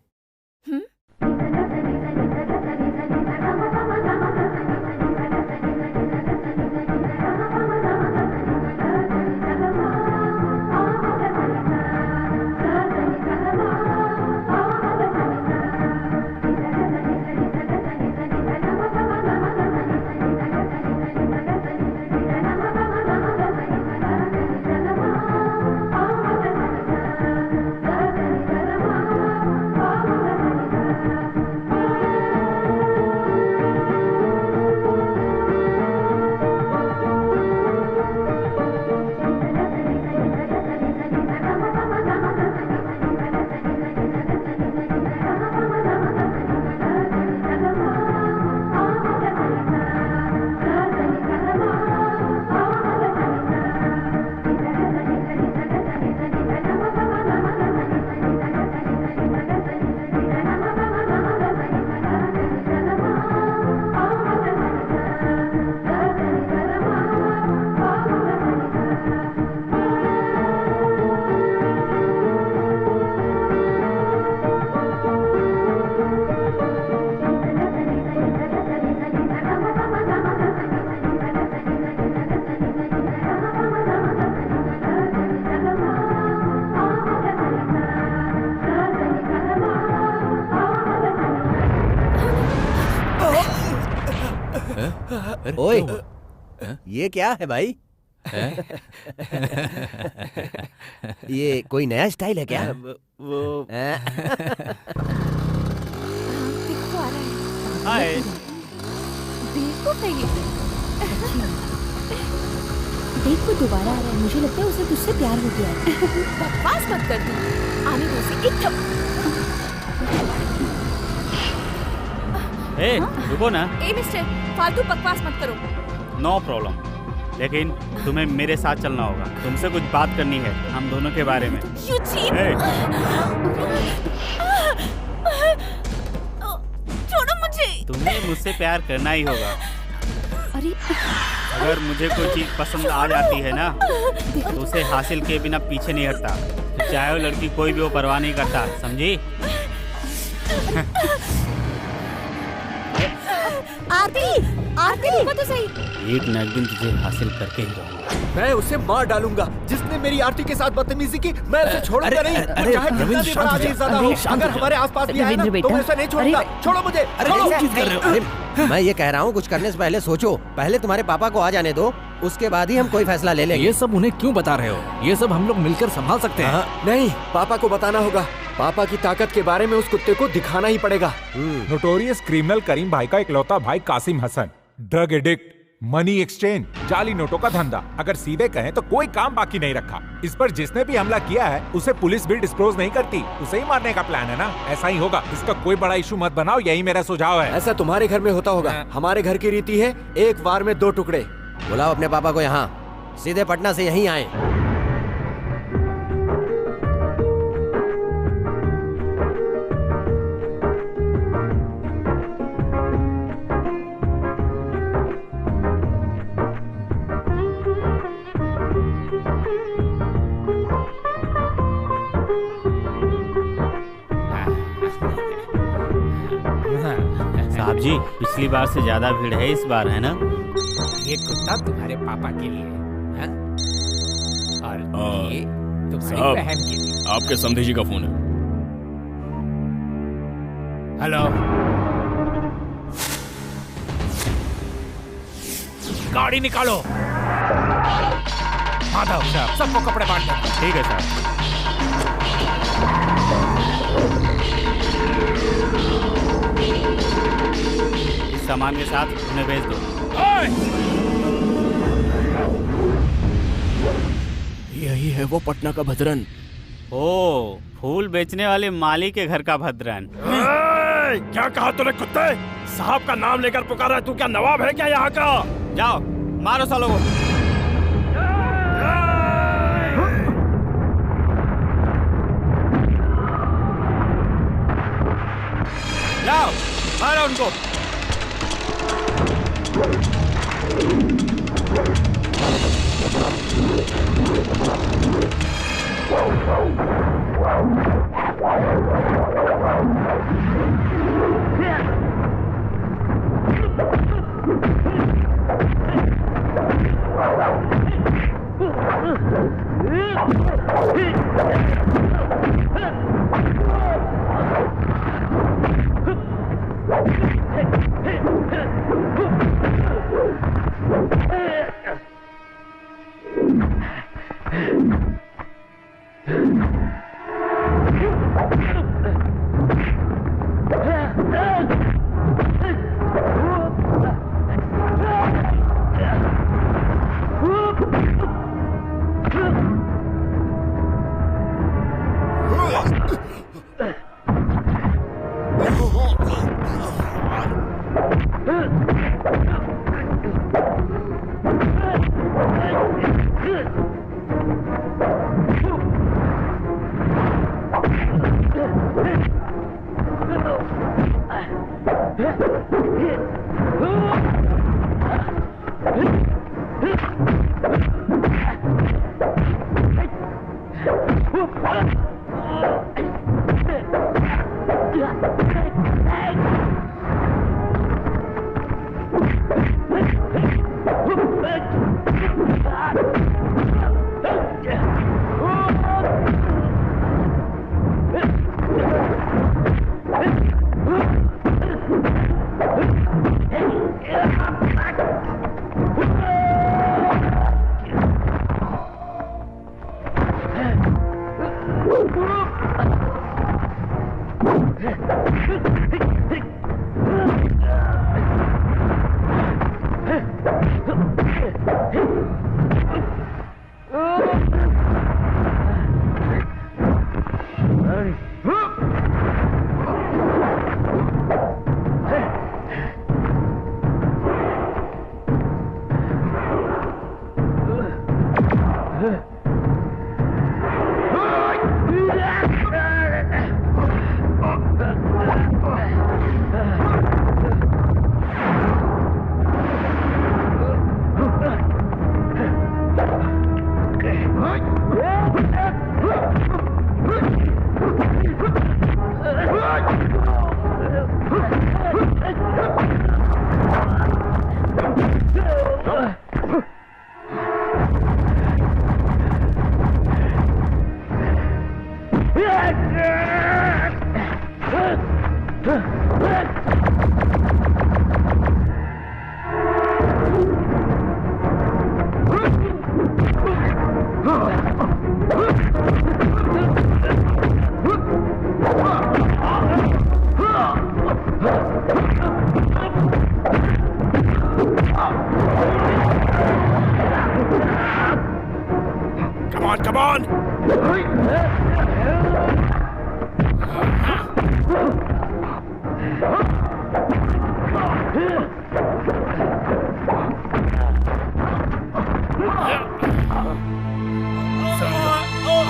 ओए, ये क्या है भाई? ये कोई नया स्टाइल है क्या? वो हाय। देखो कहीं देख वो दोबारा आ रहा है। मुझे लगता है उसे तुझसे प्यार हो गया है। बकवास मत कर तू, आने दो उसे एक ए, रुको ना। ए मिस्टर, फालतू बकवास मत करो। नो प्रॉब्लम, लेकिन तुम्हें मेरे साथ चलना होगा। तुमसे कुछ बात करनी है हम दोनों के बारे में। You cheat! छोड़ो मुझे। तुम्हें मुझसे प्यार करना ही होगा। अरे अगर मुझे कोई चीज पसंद आ जाती है ना, तो उसे हासिल किए बिना पीछे नहीं हटता। तो चाहे वो लड़की कोई भी वो परवाह नहीं करता, समझी? आरती, आरती रुको तो सही। एक न एक दिन तुझे हासिल करके ही रहूंगा। मैं उसे मार डालूंगा जिसने मेरी आरती के साथ बदतमीजी की। मैं उसे छोड़ूंगा नहीं, चाहे कितना भी बड़ा आदमी ज़्यादा हो। अगर हमारे आसपास भी आए ना, तो मैं उसे नहीं छोड़ूंगा। छोड़ो मुझे, छोड़ो। मैं ये कह रहा हूँ, कुछ करने से पहले सोचो। पहले तुम्हारे पापा को आ जाने दो, उसके बाद ही हम कोई फैसला ले लेंगे। ये सब उन्हें क्यों बता रहे हो? ये सब हम लोग मिलकर संभाल सकते हैं। नहीं, पापा को बताना होगा। पापा की ताकत के बारे में उस कुत्ते को दिखाना ही पड़ेगा। नोटोरियस क्रिमिनल करीम भाई का इकलौता भाई Qasim Hasan, drug addict, money exchange, जाली नोटों का धंधा। अगर सीधे कहें तो कोई काम बाकी नहीं रखा। इस पर जिसने भी हमला किया है उसे पुलिस भी डिस्क्लोज नहीं करती। उसे ही मारने का प्लान है ना, ऐसा ही होगा। इसका कोई बड़ा इशू मत बनाओ, यही मेरा सुझाव है। ऐसा तुम्हारे घर में होता होगा, हमारे घर की रीति है एक बार में 2 टुकड़े। बुलाओ अपने पापा को यहाँ, सीधे पटना से यहीं आए। साहब जी, पिछली बार से ज्यादा भीड़ है इस बार, है ना? ये कुत्ता तुम्हारे पापा के लिए है, और ये तुम्हारी बहन के लिए। आपके समधी जी का फोन है। हेलो, गाड़ी निकालो। माधव, सबको कपड़े बांट दो। ठीक है साहब। सामान के साथ उन्हें भेज दो। यही है वो पटना का भद्रन। ओ, फूल बेचने वाले माली के घर का भद्रन। क्या कहा तूने कुत्ते? साहब का नाम लेकर पुकारा है, तू क्या नवाब है क्या यहाँ का? जाओ मारो सालों को। जाओ मारो उनको।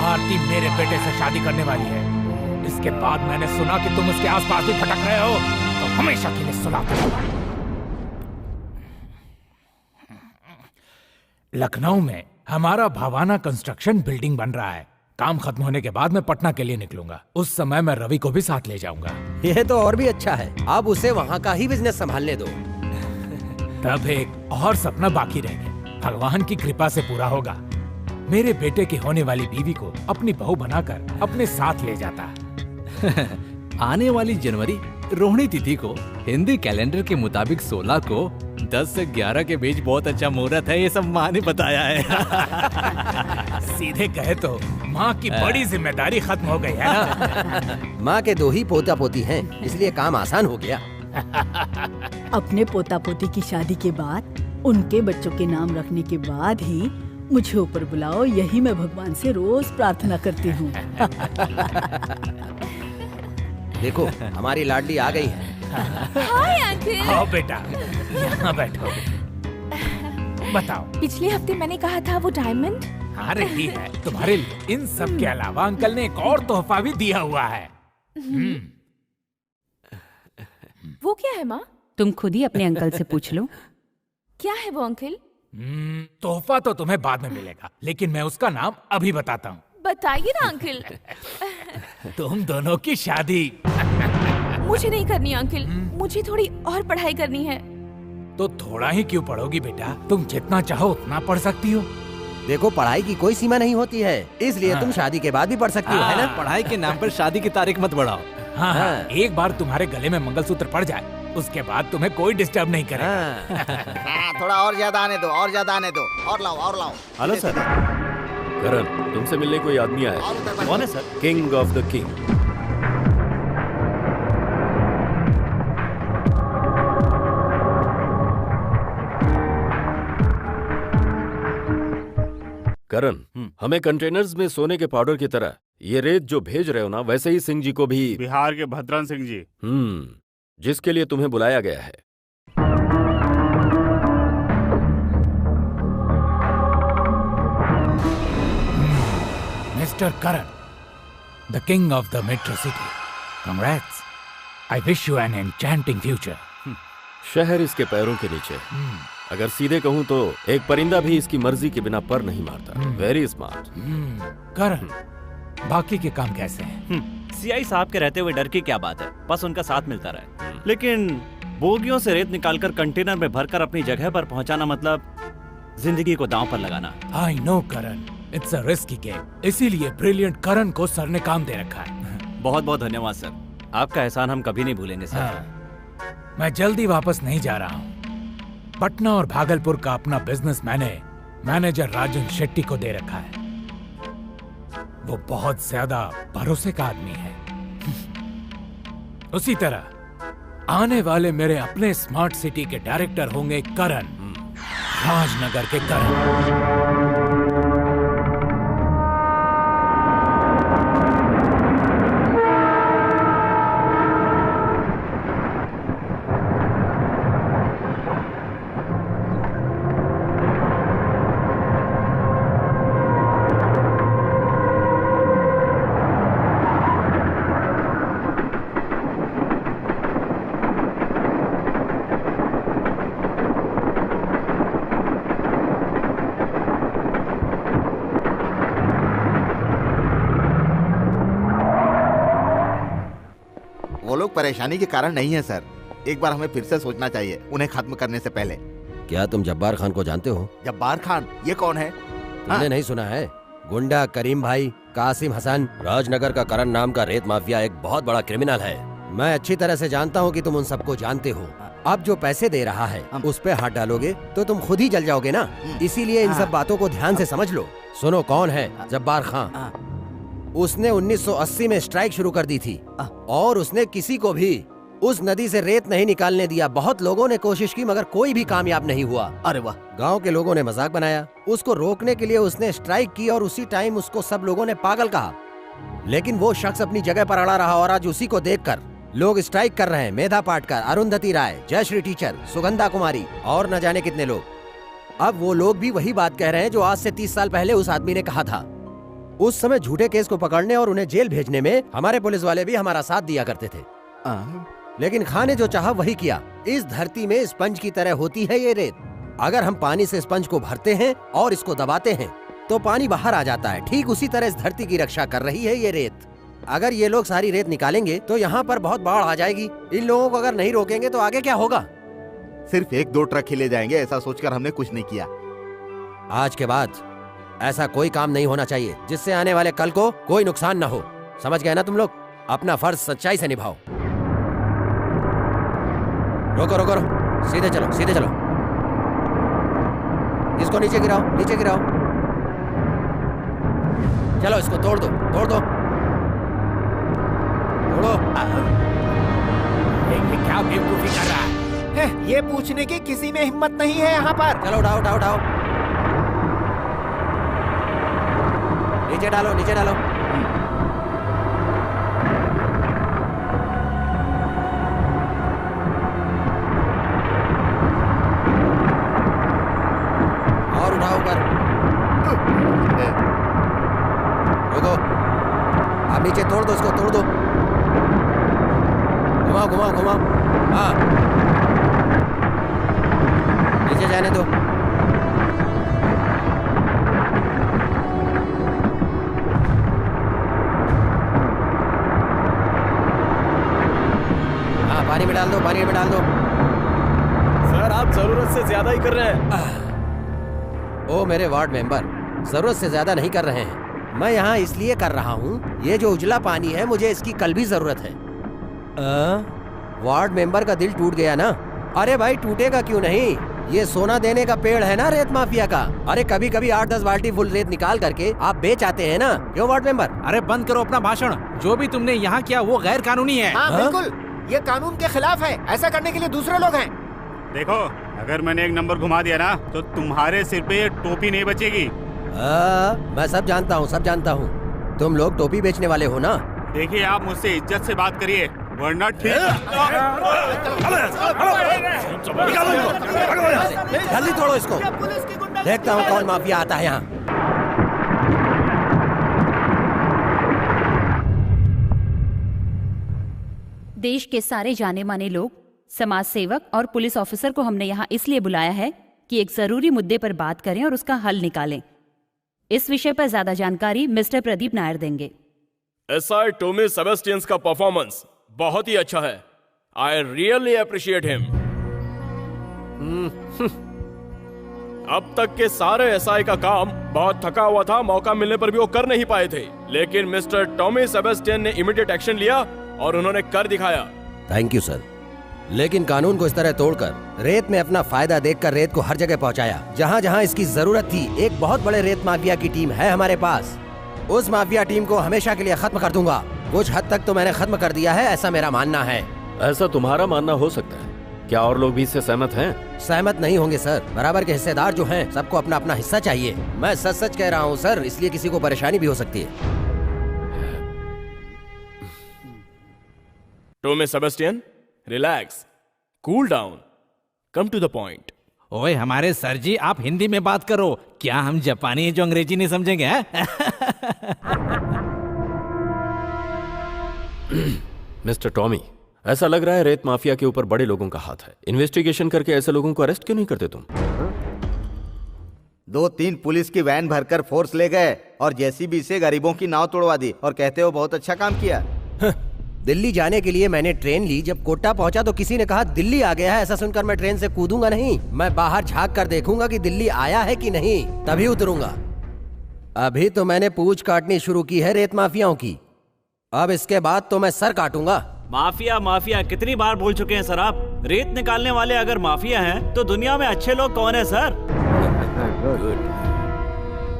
आरती मेरे बेटे से शादी करने वाली है। इसके बाद मैंने सुना कि तुम उसके आसपास भी भटक रहे हो, तो हमेशा के लिए सुलाता हूं। लखनऊ में हमारा भावाना कंस्ट्रक्शन बिल्डिंग बन रहा है। काम खत्म होने के बाद मैं पटना के लिए निकलूंगा। उस समय मैं रवि को भी साथ ले जाऊंगा। यह तो और भी अच्छा है, अब उसे वहाँ का ही बिजनेस संभालने दो। तब एक और सपना बाकी रह गया, भगवान की कृपा से पूरा होगा। मेरे बेटे की होने वाली बीवी को अपनी बहू बनाकर अपने साथ ले जाता। आने वाली जनवरी रोहिणी तिथि को हिंदी कैलेंडर के मुताबिक 16 को 10 से 11 के बीच बहुत अच्छा मुहूर्त है, ये सब माँ ने बताया है। सीधे कहे तो माँ की बड़ी जिम्मेदारी खत्म हो गई है ना? माँ के 2 ही पोता पोती हैं, इसलिए काम आसान हो गया। अपने पोता पोती की शादी के बाद उनके बच्चों के नाम रखने के बाद ही मुझे ऊपर बुलाओ, यही मैं भगवान से रोज प्रार्थना करती हूँ। देखो हमारी लाडली आ गई है। Hi uncle. आओ बेटा, यहाँ बैठो। बताओ। पिछले हफ्ते मैंने कहा था वो डायमंड। हाँ रेडी है तुम्हारे लिए। इन सब के अलावा अंकल ने एक और तोहफा भी दिया हुआ है। वो क्या है माँ? तुम खुद ही अपने अंकल से पूछ लो। क्या है वो अंकल? तोहफा तो तुम्हें बाद में मिलेगा, लेकिन मैं उसका नाम अभी बताता हूँ। बताइए ना अंकल। तुम दोनों की शादी। मुझे नहीं करनी अंकल, मुझे थोड़ी और पढ़ाई करनी है। तो थोड़ा ही क्यों पढ़ोगी बेटा, तुम जितना चाहो उतना पढ़ सकती हो। देखो पढ़ाई की कोई सीमा नहीं होती है, इसलिए तुम शादी के बाद भी पढ़ सकती हो, है ना? पढ़ाई के नाम पर शादी की तारीख मत बढ़ाओ। हाँ, एक बार तुम्हारे गले में मंगलसूत्र पड़ जाए, उसके बाद तुम्हें कोई डिस्टर्ब नहीं करेगा। थोड़ा और ज्यादा आने दो, और ज्यादा आने दो, और लाओ और लाओ। Hello sir. करण, तुमसे मिलने कोई आदमी आया। कौन है sir? King of the king. Karan, हमें कंटेनर्स में सोने के पाउडर की तरह ये रेत जो भेज रहे हो ना, वैसे ही सिंह जी को भी। बिहार के भद्रन सिंह जी। जिसके लिए तुम्हें बुलाया गया है। Mister Karan, the king of the metro city, congrats. I wish you an enchanting future. शहर इसके पैरों के नीचे। अगर सीधे कहूँ तो एक परिंदा भी इसकी मर्जी के बिना पर नहीं मारता। Very smart. करण, बाकी के काम कैसे हैं? सीआई साहब के रहते हुए डर की क्या बात है, बस उनका साथ मिलता रहे। लेकिन बोगियों से रेत निकालकर कंटेनर में भरकर अपनी जगह पर पहुंचाना मतलब जिंदगी को दांव पर लगाना। I know Karan, it's a risky game, इसीलिए ब्रिलियंट करण को सर ने काम दे रखा है। बहुत बहुत धन्यवाद सर, आपका एहसान हम कभी नहीं भूलेंगे सर। मैं जल्दी वापस नहीं जा रहा हूँ। पटना और भागलपुर का अपना बिजनेस मैंने मैनेजर राजन शेट्टी को दे रखा है। वो बहुत ज्यादा भरोसे का आदमी है। उसी तरह आने वाले मेरे अपने स्मार्ट सिटी के डायरेक्टर होंगे करण, राजनगर के करण। वो लोग परेशानी के कारण नहीं है सर, एक बार हमें फिर से सोचना चाहिए उन्हें खत्म करने से पहले। क्या तुम जब्बार खान को जानते हो? जब्बार खान? ये कौन है? तुमने नहीं सुना है? गुंडा करीम भाई, कासिम हसन, राजनगर का करण नाम का रेत माफिया एक बहुत बड़ा क्रिमिनल है। मैं अच्छी तरह से जानता हूँ कि तुम उन सबको जानते हो। अब जो पैसे दे रहा है उस पे हाथ डालोगे तो तुम खुद ही जल जाओगे ना, इसीलिए इन सब बातों को ध्यान से समझ लो। सुनो, कौन है जब्बार खान? उसने 1980 में स्ट्राइक शुरू कर दी थी और उसने किसी को भी उस नदी से रेत नहीं निकालने दिया। बहुत लोगों ने कोशिश की मगर कोई भी कामयाब नहीं हुआ। अरे वाह! गांव के लोगों ने मजाक बनाया, उसको रोकने के लिए उसने स्ट्राइक की और उसी टाइम उसको सब लोगों ने पागल कहा। लेकिन वो शख्स अपनी जगह पर अड़ा रहा और आज उसी को देखकर लोग स्ट्राइक कर रहे हैं। मेधा पाटकर, अरुंधति राय, जयश्री टीचर, सुगंधा कुमारी और न जाने कितने लोग। अब वो लोग भी वही बात कह रहे हैं जो आज से 30 साल पहले उस आदमी ने कहा था। उस समय झूठे केस को पकड़ने और उन्हें जेल भेजने में हमारे पुलिस वाले भी हमारा साथ दिया करते थे। लेकिन खान ने जो चाहा वही किया। इस धरती में स्पंज की तरह होती है ये रेत। अगर हम पानी से स्पंज को भरते हैं और इसको दबाते हैं तो पानी बाहर आ जाता है। ठीक उसी तरह इस धरती की रक्षा कर रही है ये रेत। अगर ये लोग सारी रेत निकालेंगे तो यहाँ पर बहुत बाढ़ आ जाएगी। इन लोगों को अगर नहीं रोकेंगे तो आगे क्या होगा? सिर्फ 1-2 ट्रक ही ले जाएंगे ऐसा सोचकर हमने कुछ नहीं किया। आज के बाद ऐसा कोई काम नहीं होना चाहिए जिससे आने वाले कल को कोई नुकसान न हो। समझ गए ना तुम लोग? अपना फर्ज सच्चाई से निभाओ। रोको रोको रोको, सीधे चलो सीधे चलो। इसको नीचे गिराओ, नीचे गिराओ। चलो इसको तोड़ दो, तोड़ दो, तोड़ो। ये क्या क्या बेवकूफी कर रहा है? ये पूछने की किसी में हिम्मत नहीं है यहाँ पर। चलो उठाओ उठाओ उठाओ, नीचे डालो नीचे डालो। और उठाओ ऊपर। रुको, अब नीचे तोड़ दो, उसको तोड़ दो। घुमाओ घुमाओ घुमाओ। हाँ, नीचे जाने दो। हाँ, पानी में डाल दो, पानी में डाल दो। सर आप जरूरत से ज्यादा ही कर रहे हैं। ओ मेरे वार्ड मेंबर, जरूरत से ज्यादा नहीं कर रहे हैं। मैं यहाँ इसलिए कर रहा हूँ, ये जो उजला पानी है मुझे इसकी कल भी जरूरत है। वार्ड मेंबर का दिल टूट गया ना? अरे भाई टूटेगा क्यों नहीं, ये सोना देने का पेड़ है ना रेत माफिया का। अरे कभी कभी 8-10 बाल्टी फुल रेत निकाल करके आप बेच आते हैं ना, क्यों वार्ड मेंबर? अरे बंद करो अपना भाषण, जो भी तुमने यहाँ किया वो गैर कानूनी है। हाँ बिल्कुल, ये कानून के खिलाफ है। ऐसा करने के लिए दूसरे लोग हैं। देखो, अगर मैंने एक नंबर घुमा दिया ना तो तुम्हारे सिर पे ये टोपी नहीं बचेगी। मैं सब जानता हूँ, सब जानता हूँ। तुम लोग टोपी बेचने वाले हो ना? देखिए आप मुझसे इज्जत से बात करिए, वरना ठीक। जल्दी तोड़ो इसको, देखता हूँ कौन माफिया आता है यहाँ। देश के सारे जाने माने लोग, समाज सेवक और पुलिस ऑफिसर को हमने यहाँ इसलिए बुलाया है कि एक जरूरी मुद्दे पर बात करें और उसका हल निकालें। इस विषय पर ज्यादा जानकारी मिस्टर प्रदीप नायर देंगे। एसआई टॉमी सेबेस्टियंस का परफॉर्मेंस बहुत ही अच्छा है। I really appreciate him. अब तक के सारे एसआई का काम बहुत थका हुआ था, मौका मिलने पर भी वो कर नहीं पाए थे, लेकिन मिस्टर टॉमी सेबेस्टियन ने इमीडिएट एक्शन लिया और उन्होंने कर दिखाया। Thank you sir. लेकिन कानून को इस तरह तोड़कर रेत में अपना फायदा देखकर रेत को हर जगह पहुंचाया जहां जहां इसकी जरूरत थी। एक बहुत बड़े रेत माफिया की टीम है हमारे पास। उस माफिया टीम को हमेशा के लिए खत्म कर दूंगा। कुछ हद तक तो मैंने खत्म कर दिया है, ऐसा मेरा मानना है। ऐसा तुम्हारा मानना हो सकता है, क्या और लोग भी इससे सहमत हैं? सहमत नहीं होंगे सर, बराबर के हिस्सेदार जो हैं, सबको अपना अपना हिस्सा चाहिए। मैं सच सच कह रहा हूँ सर, इसलिए किसी को परेशानी भी हो सकती है। Tommy Sebastian, relax, cool down, come to the point. ओए हमारे सर जी, आप हिंदी में बात करो, क्या हम जापानी जो अंग्रेजी नहीं समझेंगे? मिस्टर टॉमी, ऐसा लग रहा है रेत माफिया के ऊपर बड़े लोगों का हाथ है। इन्वेस्टिगेशन करके ऐसे लोगों को अरेस्ट क्यों नहीं करते तुम? 2-3 पुलिस की वैन भरकर फोर्स ले गए और जेसीबी से गरीबों की नाव तोड़वा दी और कहते हो बहुत अच्छा काम किया। दिल्ली जाने के लिए मैंने ट्रेन ली, जब कोटा पहुंचा तो किसी ने कहा दिल्ली आ गया है। ऐसा सुनकर मैं ट्रेन से कूदूंगा नहीं, मैं बाहर झांक कर देखूंगा कि दिल्ली आया है कि नहीं, तभी उतरूंगा। अभी तो मैंने पूंछ काटनी शुरू की है रेत माफियाओं की, अब इसके बाद तो मैं सर काटूंगा। माफिया माफिया कितनी बार बोल चुके हैं सर आप? रेत निकालने वाले अगर माफिया हैं तो दुनिया में अच्छे लोग कौन है सर?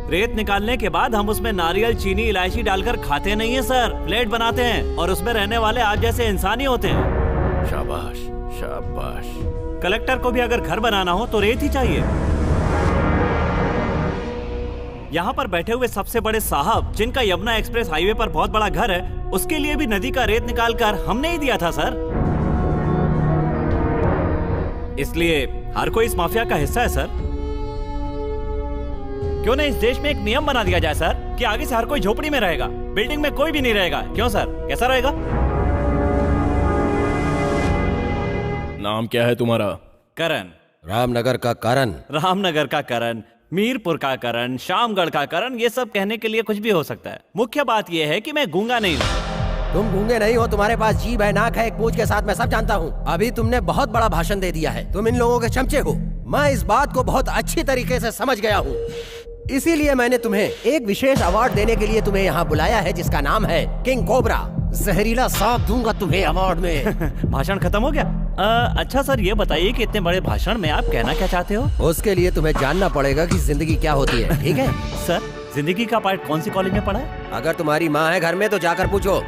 रेत निकालने के बाद हम उसमें नारियल, चीनी, इलायची डालकर खाते नहीं है सर, प्लेट बनाते हैं और उसमें रहने वाले आप जैसे इंसान ही होते हैं। शाबाश शाबाश। कलेक्टर को भी अगर घर बनाना हो तो रेत ही चाहिए। यहाँ पर बैठे हुए सबसे बड़े साहब, जिनका यमुना एक्सप्रेस हाईवे पर बहुत बड़ा घर है, उसके लिए भी नदी का रेत निकालकर हमने ही दिया था सर। इसलिए हर कोई इस माफिया का हिस्सा है सर। क्यों नहीं इस देश में एक नियम बना दिया जाए सर कि आगे से हर कोई झोपड़ी में रहेगा, बिल्डिंग में कोई भी नहीं रहेगा। क्यों सर, कैसा रहेगा? नाम क्या है तुम्हारा? करण। रामनगर का करण। रामनगर का करण, मीरपुर का करण, शामगढ़ का करण, ये सब कहने के लिए कुछ भी हो सकता है। मुख्य बात ये है कि मैं गूंगा नहीं हूँ। तुम गूंगे नहीं हो, तुम्हारे पास जीभ है, नाक है, एक पूंछ के साथ मैं सब जानता हूँ। अभी तुमने बहुत बड़ा भाषण दे दिया है, तुम इन लोगों के चमचे हो। मैं इस बात को बहुत अच्छी तरीके से समझ गया हूँ, इसीलिए मैंने तुम्हें एक विशेष अवार्ड देने के लिए तुम्हें यहाँ बुलाया है, जिसका नाम है किंग कोबरा। जहरीला सांप दूंगा तुम्हें अवार्ड में। भाषण खत्म हो गया? अच्छा सर, ये बताइए कि इतने बड़े भाषण में आप कहना क्या चाहते हो? उसके लिए तुम्हें जानना पड़ेगा कि जिंदगी क्या होती है, ठीक है? सर, जिंदगी का पार्ट कौन सी कॉलेज में पढ़ा है? अगर तुम्हारी माँ है घर में तो जाकर पूछो।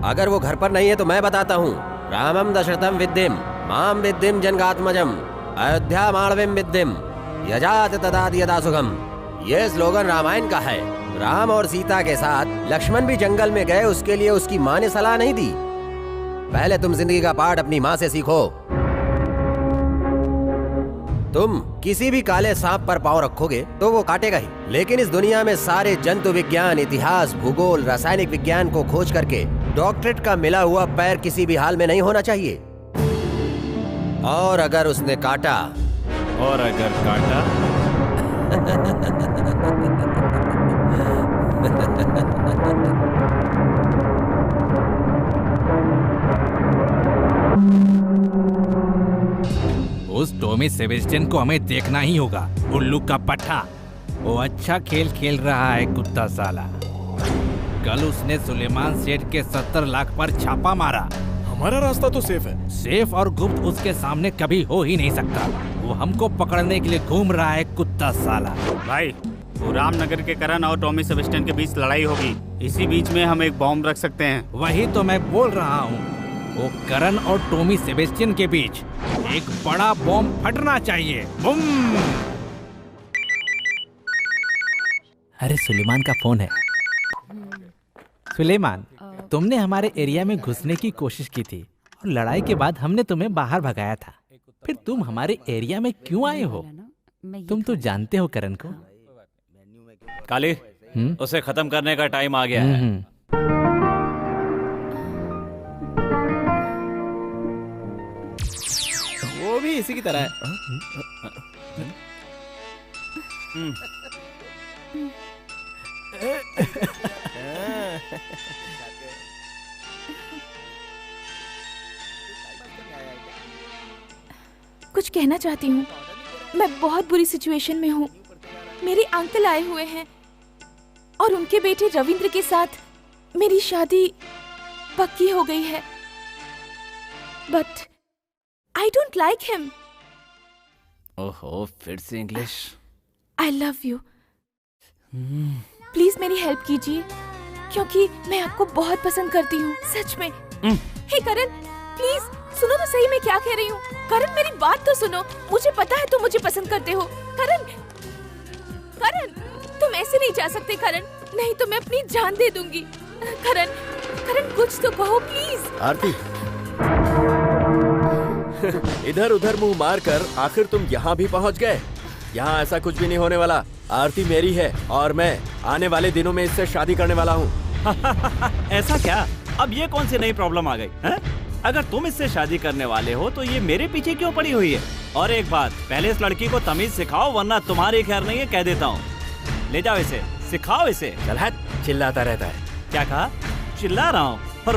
अगर वो घर पर नहीं है तो मैं बताता हूँ। रामम दशरथम विद्यम माम विद्यम जनगात्मजम अयोध्या मालवीम विद्यम यजात तदाद यदा सुगम। ये स्लोगन रामायण का है। राम और सीता के साथ लक्ष्मण भी जंगल में गए, उसके लिए उसकी माँ ने सलाह नहीं दी। पहले तुम जिंदगी का पाठ अपनी माँ से सीखो। तुम किसी भी काले सांप पर पांव रखोगे तो वो काटेगा ही, लेकिन इस दुनिया में सारे जंतु विज्ञान, इतिहास, भूगोल, रासायनिक विज्ञान को खोज करके डॉक्टरेट का मिला हुआ पैर किसी भी हाल में नहीं होना चाहिए। और अगर उसने काटा उस टॉमी सेबेस्टियन को हमें देखना ही होगा। उल्लू का पट्टा, वो अच्छा खेल खेल रहा है कुत्ता साला। कल उसने सुलेमान सेठ के 70 लाख पर छापा मारा। हमारा रास्ता तो सेफ है। सेफ और गुप्त उसके सामने कभी हो ही नहीं सकता। वो हमको पकड़ने के लिए घूम रहा है कुत्ता साला। भाई, वो रामनगर के करण और टॉमी सेबेस्टियन के बीच लड़ाई होगी। इसी बीच में हम एक बॉम्ब रख सकते हैं। वही तो मैं बोल रहा हूँ, वो करण और टॉमी सेबेस्टियन के बीच एक बड़ा बॉम्ब फटना चाहिए। बूम! अरे सुलेमान का फोन है। सुलेमान, तुमने हमारे एरिया में घुसने की कोशिश की थी और लड़ाई के बाद हमने तुम्हें बाहर भगाया था। फिर तुम हमारे एरिया में क्यों आए हो? तुम तो जानते हो करण को। काली, उसे खत्म करने का टाइम आ गया है। वो भी इसी की तरह है। कुछ कहना चाहती हूँ। मैं बहुत बुरी सिचुएशन में हूँ। मेरे अंकल आए हुए हैं और उनके बेटे रविंद्र के साथ मेरी शादी पक्की हो गई है। But I don't like him. ओहो, फिर से English. I love you. Please मेरी हेल्प कीजिए, क्योंकि मैं आपको बहुत पसंद करती हूँ, सच में। हे करण, प्लीज सुनो तो सही मैं क्या कह रही हूँ। करण, मेरी बात तो सुनो। मुझे पता है तुम मुझे पसंद करते हो। करण, करण, तुम ऐसे नहीं जा सकते करण, नहीं तो मैं अपनी जान दे दूंगी। करण, करण कुछ तो कहो प्लीज। आरती, इधर उधर मुंह मारकर आखिर तुम यहाँ भी पहुँच गए। यहाँ ऐसा कुछ भी नहीं होने वाला। आरती मेरी है और मैं आने वाले दिनों में इससे शादी करने वाला हूँ। ऐसा क्या? अब ये कौन सी नई प्रॉब्लम आ गई है? अगर तुम इससे शादी करने वाले हो तो ये मेरे पीछे क्यों पड़ी हुई है? और एक बात, पहले इस लड़की को तमीज सिखाओ, वरना तुम्हारी खैर नहीं है, कह देता हूँ। ले जाओ इसे, सिखाओ इसे। चल हट, चिल्लाता रहता है। क्या कहा? चिल्ला रहा हूँ? और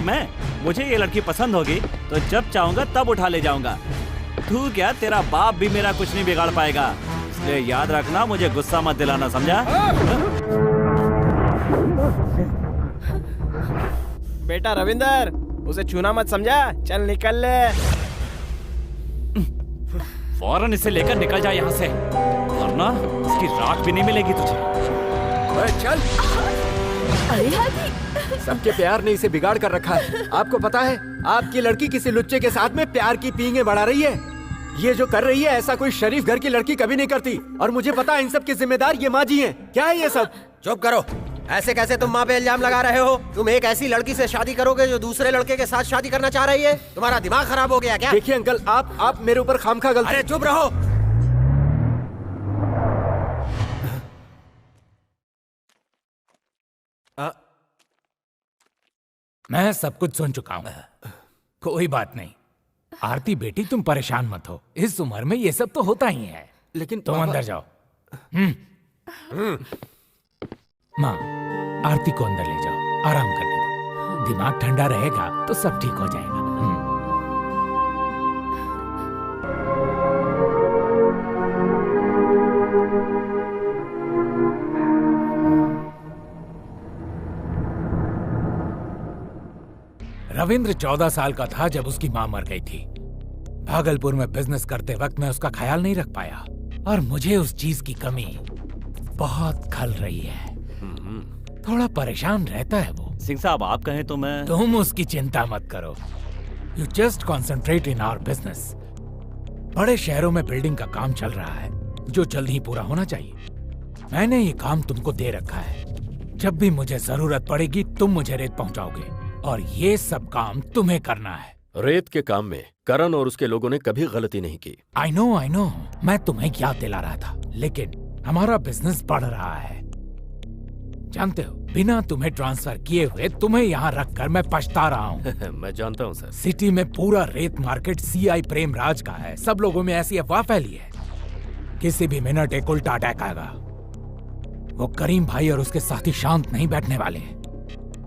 मुझे ये लड़की पसंद होगी तो जब चाहूंगा तब उठा ले जाऊंगा। तू क्या, तेरा बाप भी मेरा कुछ नहीं बिगाड़ पाएगा। इसलिए याद रखना, मुझे गुस्सा मत दिलाना, समझा? बेटा रविंदर, उसे छूना मत, समझा? चल निकल ले। फौरन इसे लेकर निकल जा यहाँ से, वरना इसकी राख भी नहीं मिलेगी तुझे। चल। सबके प्यार ने इसे बिगाड़ कर रखा है। आपको पता है, आपकी लड़की किसी लुच्चे के साथ में प्यार की पींगे बढ़ा रही है। ये जो कर रही है ऐसा कोई शरीफ घर की लड़की कभी नहीं करती। और मुझे पता है इन सब की जिम्मेदार ये माँ जी हैं। क्या है ये सब? चुप करो। ऐसे कैसे तुम माँ पे इल्जाम लगा रहे हो? तुम एक ऐसी लड़की से शादी करोगे जो दूसरे लड़के के साथ शादी करना चाह रही है? तुम्हारा दिमाग खराब हो गया क्या? देखिए अंकल, आप मेरे ऊपर खामखा गलती। अरे चुप रहो। मैं सब कुछ सुन चुका हूँ। कोई बात नहीं। आरती बेटी, तुम परेशान मत हो। इस उम्र में ये सब तो होता ही है। लेकिन तुम अंदर जाओ। माँ, आरती को अंदर ले जाओ, आराम करने दो। दिमाग ठंडा रहेगा तो सब ठीक हो जाएगा। रविंद्र 14 साल का था जब उसकी मां मर गई थी। भागलपुर में बिजनेस करते वक्त मैं उसका ख्याल नहीं रख पाया और मुझे उस चीज की कमी बहुत खल रही है। थोड़ा परेशान रहता है वो। सिंह साहब आप कहें तो मैं। तुम उसकी चिंता मत करो, you just concentrate in our business. बड़े शहरों में बिल्डिंग का काम चल रहा है जो जल्द ही पूरा होना चाहिए। मैंने ये काम तुमको दे रखा है, जब भी मुझे जरूरत पड़ेगी तुम मुझे रेत पहुंचाओगे और ये सब काम तुम्हें करना है। रेत के काम में करण और उसके लोगों ने कभी गलती नहीं की। आई नो, मैं तुम्हें याद दिला रहा था, लेकिन हमारा बिजनेस बढ़ रहा है। जानते हो, बिना तुम्हें ट्रांसफर किए हुए तुम्हें यहाँ रखकर मैं पछता रहा हूँ। मैं जानता हूँ सर। सिटी में पूरा रेत मार्केट सीआई प्रेमराज का है। सब लोगों में ऐसी अफवाह फैली है, किसी भी मिनट एक उल्टा अटैक आएगा। वो करीम भाई और उसके साथी शांत नहीं बैठने वाले।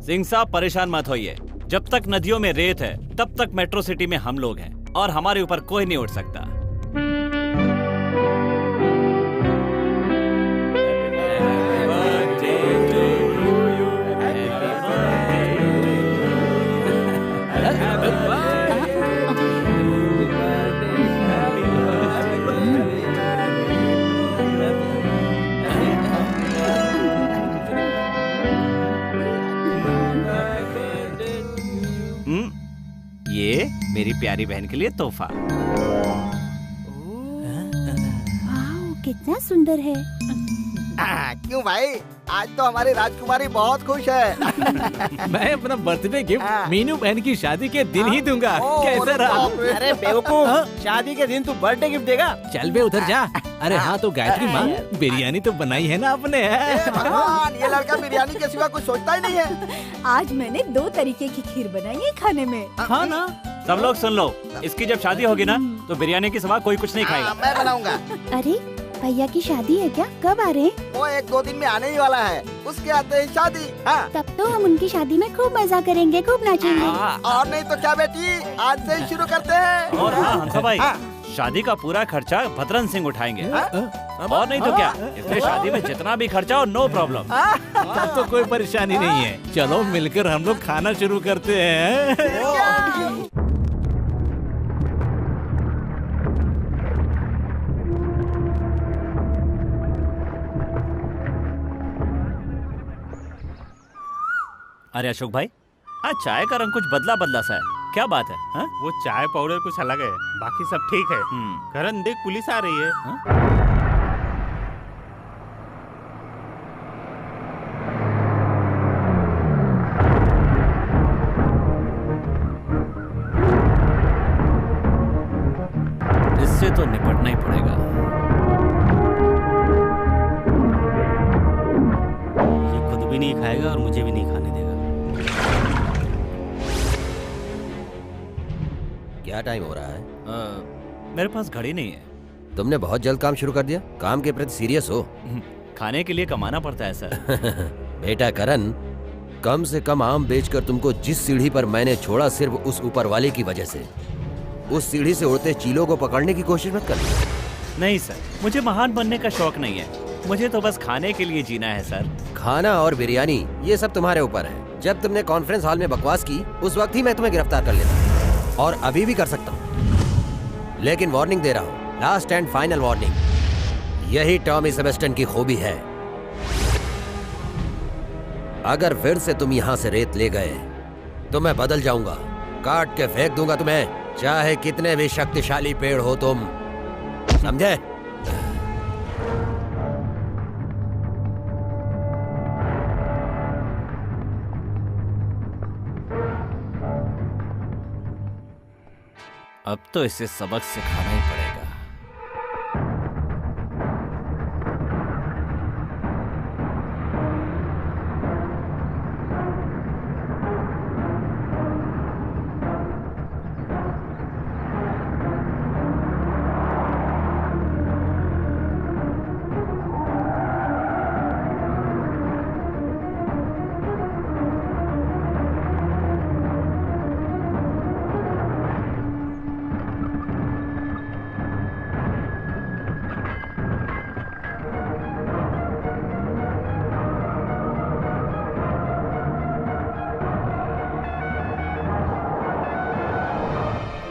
सिंह साहब परेशान मत होइए, जब तक नदियों में रेत है तब तक मेट्रो सिटी में हम लोग हैं और हमारे ऊपर कोई नहीं उठ सकता। ये मेरी प्यारी बहन के लिए तोहफा। वाह, कितना सुंदर है। क्यों भाई, आज तो हमारी राजकुमारी बहुत खुश है। मैं अपना बर्थडे गिफ्ट मीनू बहन की शादी के दिन ही दूंगा। कैसा रहा? अरे बेवकूफ, शादी के दिन तू बर्थडे गिफ्ट देगा? चल बे उधर जा। अरे हाँ तो गायत्री माँ, बिरयानी तो बनाई है ना आपने? भगवान, ये लड़का बिरयानी के सिवा कुछ सोचता ही नहीं है। आज मैंने 2 तरीके की खीर बनाई है खाने में। खाना? सब लोग सुन लो, इसकी जब शादी होगी ना तो बिरयानी के सिवा कोई कुछ नहीं खाएगा। मैं बनाऊंगा। अरे भैया की शादी है क्या? कब आ रहे हैं? वो 1-2 दिन में आने ही वाला है, उसके आते ही शादी। तब तो हम उनकी शादी में खूब मजा करेंगे, खूब नाचेंगे। और नहीं तो क्या बेटी, आज से ही शुरू करते हैं। और हाँ हंसा भाई, शादी का पूरा खर्चा भद्रन सिंह उठाएंगे। और नहीं तो क्या, इसलिए शादी में जितना भी खर्चा हो नो प्रॉब्लम। तब तो कोई परेशानी नहीं है। चलो मिलकर हम लोग खाना शुरू करते हैं। अरे अशोक भाई, आज चाय का रंग कुछ बदला बदला सा है, क्या बात है? हा? वो चाय पाउडर कुछ अलग है, बाकी सब ठीक है। करण देख, पुलिस आ रही है। इससे तो निपटना ही पड़ेगा। ये खुद भी नहीं खाएगा और मुझे भी नहीं खाने देगा। क्या टाइम हो रहा है? मेरे पास घड़ी नहीं है। तुमने बहुत जल्द काम शुरू कर दिया। काम के प्रति सीरियस हो। खाने के लिए कमाना पड़ता है सर। बेटा करण, कम से कम आम बेचकर तुमको जिस सीढ़ी पर मैंने छोड़ा, सिर्फ उस ऊपर वाले की वजह से। उस सीढ़ी से उड़ते चीलों को पकड़ने की कोशिश मत कर। नहीं सर, मुझे महान बनने का शौक नहीं है, मुझे तो बस खाने के लिए जीना है सर। खाना और बिरयानी ये सब तुम्हारे ऊपर है। जब तुमने कॉन्फ्रेंस हॉल में बकवास की, उस वक्त ही मैं तुम्हें गिरफ्तार कर लेता, और अभी भी कर सकता हूँ। लेकिन वार्निंग दे रहा हूँ, लास्ट एंड फाइनल वार्निंग। यही टॉमी सेबेस्टियन की खूबी है। अगर फिर से तुम यहाँ से रेत ले गए तो मैं बदल जाऊंगा, काट के फेंक दूंगा तुम्हें, चाहे कितने भी शक्तिशाली पेड़ हो तुम। समझे? अब तो इसे सबक सिखाना ही पड़ेगा।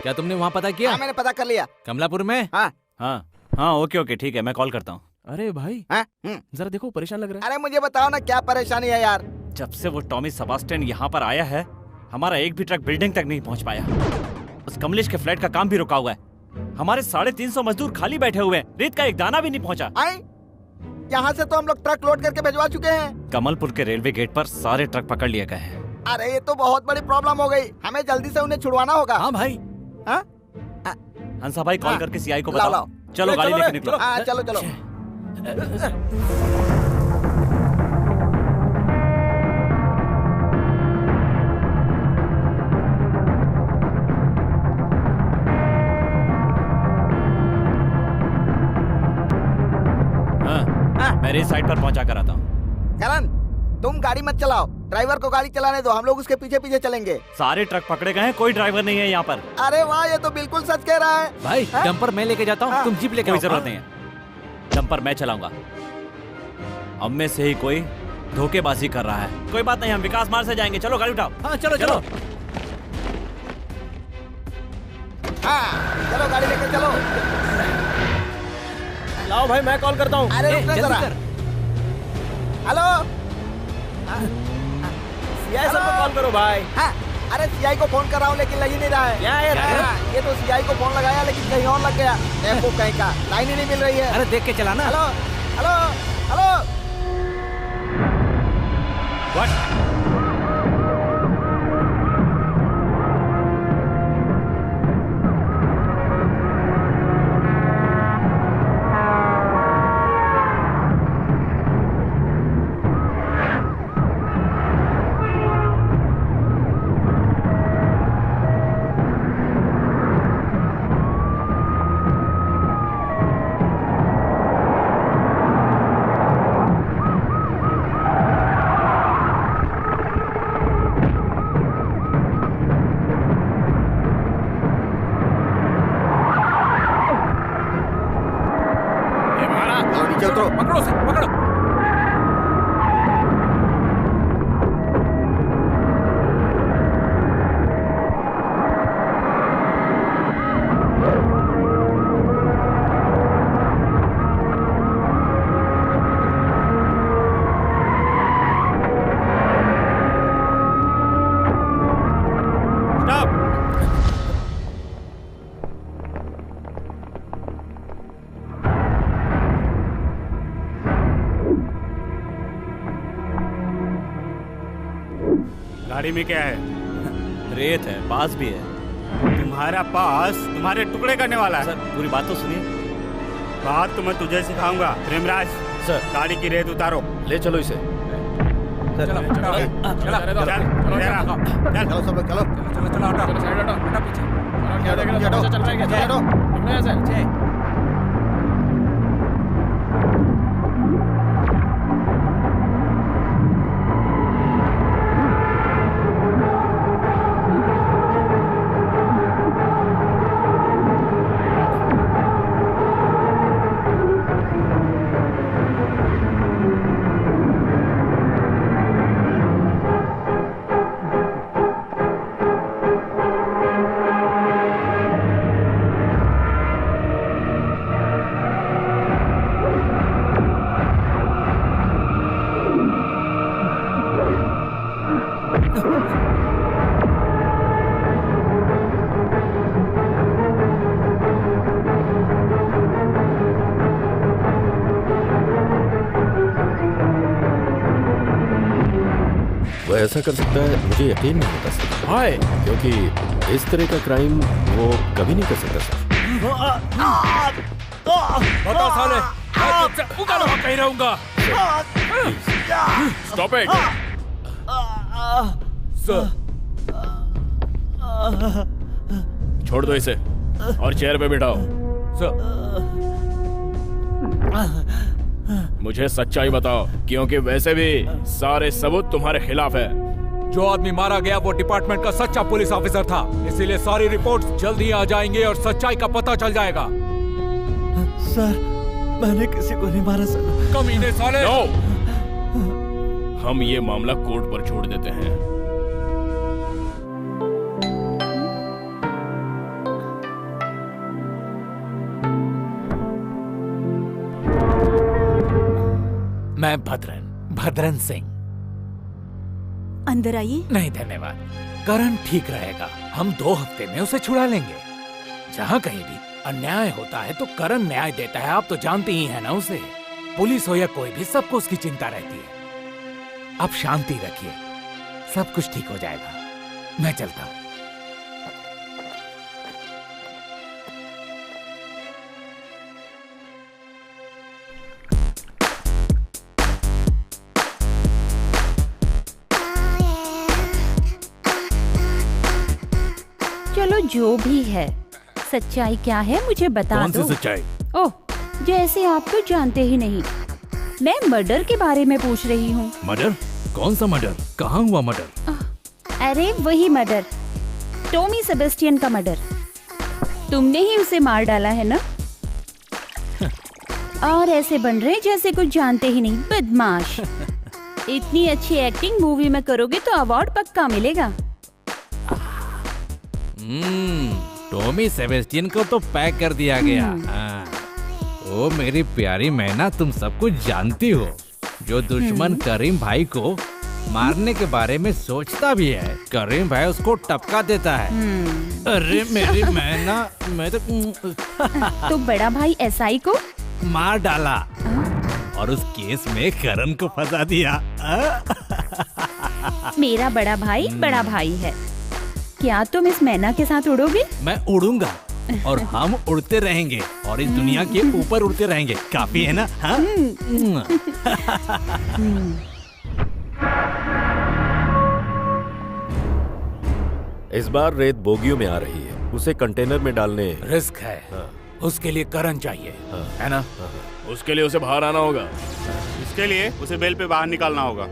क्या तुमने वहाँ पता किया? हाँ, मैंने पता कर लिया। कमलापुर में? हाँ ओके ओके ठीक है, मैं कॉल करता हूँ। अरे भाई जरा देखो, परेशान लग रहा है। अरे मुझे बताओ ना क्या परेशानी है यार। जब से वो टॉमी सेबास्टियन यहाँ पर आया है, हमारा एक भी ट्रक बिल्डिंग तक नहीं पहुँच पाया। उस कमलेश के फ्लैट का काम भी रुका हुआ है। हमारे 350 मजदूर खाली बैठे हुए हैं, रेत का एक दाना भी नहीं पहुँचा। यहाँ से तो हम लोग ट्रक लोड करके भिजवा चुके हैं। कमलपुर के रेलवे गेट पर सारे ट्रक पकड़ लिए गए हैं। अरे ये तो बहुत बड़ी प्रॉब्लम हो गई, हमें जल्दी से उन्हें छुड़वाना होगा। हाँ भाई। हंसा भाई कॉल करके सीआई को लाओ, बताओ। लाओ। चलो गाड़ी लेके निकलो। चलो चलो। मैं रेस साइड पर पहुंचा कर आता हूँ। करण, तुम गाड़ी मत चलाओ, ड्राइवर को गाड़ी चलाने दो, हम लोग उसके पीछे पीछे चलेंगे। सारे ट्रक पकड़े गए हैं, कोई ड्राइवर नहीं है यहाँ पर। अरे वाह, ये तो बिल्कुल सच कह रहा है। भाई डंपर मैं लेके जाता हूँ, तुम जीप लेके आओ। कोई जरूरत नहीं है, डंपर मैं चलाऊंगा। अब में से ही कोई धोखेबाजी कर रहा है। कोई बात नहीं, हम विकास मार्ग से जाएंगे। चलो गाड़ी उठाओ। हाँ चलो चलो। चलो गाड़ी लेके चलो। लाओ भाई, मैं कॉल करता हूँ। अरे रुको जरा। हेलो, सीआई सर को कॉल करो भाई। अरे सीआई को फोन कर रहा हूँ लेकिन लग ही नहीं रहा है। क्या है? ये तो सीआई को फोन लगाया लेकिन कहीं और लग गया। टेम्पो कहीं का, लाइन ही नहीं मिल रही है। अरे देख के चलाना। Hello hello hello. गाड़ी में क्या है? रेत है, पास भी है। तुम्हारा पास तुम्हारे टुकड़े करने वाला है। सर पूरी बात तो सुनिए। बात तो मैं तुझे सिखाऊंगा। प्रेमराज सर, गाड़ी की रेत उतारो। ले चलो इसे। चल सब लोग चलो। वो ऐसा कर सकता है, मुझे यकीन नहीं होता सर। हाय, क्योंकि इस तरह का क्राइम वो कभी नहीं कर सकता सर। बता साले, मैं तुझसे उगल होकर ही रहूंगा। Stop it. सर, छोड़ दो इसे और चेयर पे बिठाओ। सर, मुझे सच्चाई बताओ, क्योंकि वैसे भी सारे सबूत तुम्हारे खिलाफ है। जो आदमी मारा गया वो डिपार्टमेंट का सच्चा पुलिस ऑफिसर था, इसीलिए सारी रिपोर्ट्स जल्द ही आ जाएंगी और सच्चाई का पता चल जाएगा। सर, मैंने किसी को नहीं मारा सर। कमीने साले। नो! हम ये मामला कोर्ट पर छोड़ देते हैं। मैं भद्रन सिंह अंदर आइए। नहीं धन्यवाद, करण ठीक रहेगा। हम 2 हफ्ते में उसे छुड़ा लेंगे। जहाँ कहीं भी अन्याय होता है तो करण न्याय देता है, आप तो जानते ही हैं ना उसे। पुलिस हो या कोई भी, सबको उसकी चिंता रहती है। आप शांति रखिए, सब कुछ ठीक हो जाएगा। मैं चलता हूँ। चलो जो भी है, सच्चाई क्या है मुझे बता दो। कौन सी सच्चाई? ओह, जैसे आप तो जानते ही नहीं। मैं मर्डर के बारे में पूछ रही हूँ। मर्डर? कौन सा मर्डर? कहाँ हुआ मर्डर? अरे वही मर्डर, टॉमी सेबेस्टियन का मर्डर। तुमने ही उसे मार डाला है ना? और ऐसे बन रहे जैसे कुछ जानते ही नहीं, बदमाश। इतनी अच्छी एक्टिंग मूवी में करोगे तो अवार्ड पक्का मिलेगा। टॉमी सेबेस्टियन को तो पैक कर दिया गया। ओ मेरी प्यारी मैना, तुम सब कुछ जानती हो। जो दुश्मन करीम भाई को मारने के बारे में सोचता भी है, करीम भाई उसको टपका देता है। अरे मेरी मैना, मैं तो बड़ा भाई एसआई को मार डाला और उस केस में करण को फंसा दिया। मेरा बड़ा भाई है। क्या तुम इस मैना के साथ उड़ोगे? मैं उड़ूंगा और हम उड़ते रहेंगे और इस दुनिया के ऊपर उड़ते रहेंगे। काफी है ना? हाँ? इस बार रेत बोगियों में आ रही है, उसे कंटेनर में डालने रिस्क है। उसके लिए करण चाहिए, है ना? उसके लिए उसे बाहर आना होगा। इसके लिए उसे बेल पे बाहर निकालना होगा।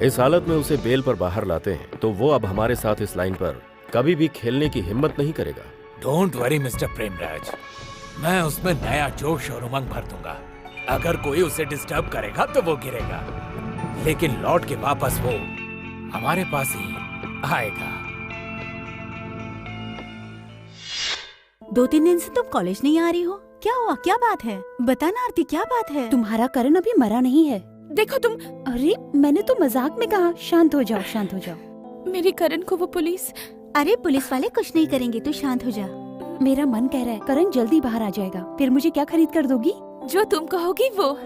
इस हालत में उसे बेल पर बाहर लाते हैं तो वो अब हमारे साथ इस लाइन पर कभी भी खेलने की हिम्मत नहीं करेगा। डोंट वरी मिस्टर प्रेमराज, मैं उसमें नया जोश और उमंग भर दूंगा। अगर कोई उसे डिस्टर्ब करेगा तो वो गिरेगा, लेकिन लौट के वापस वो हमारे पास ही आएगा। 2-3 दिन से तुम कॉलेज नहीं आ रही हो, क्या हुआ? क्या बात है? बता ना आरती, क्या बात है? तुम्हारा करण अभी मरा नहीं है। देखो तुम। अरे मैंने तो मजाक में कहा। शांत हो जाओ, शांत हो जाओ। मेरी करण को वो पुलिस। अरे पुलिस वाले कुछ नहीं करेंगे, तू शांत हो जा। मेरा मन कह रहा है करण जल्दी बाहर आ जाएगा। फिर मुझे क्या खरीद कर दोगी? जो तुम कहोगी वो।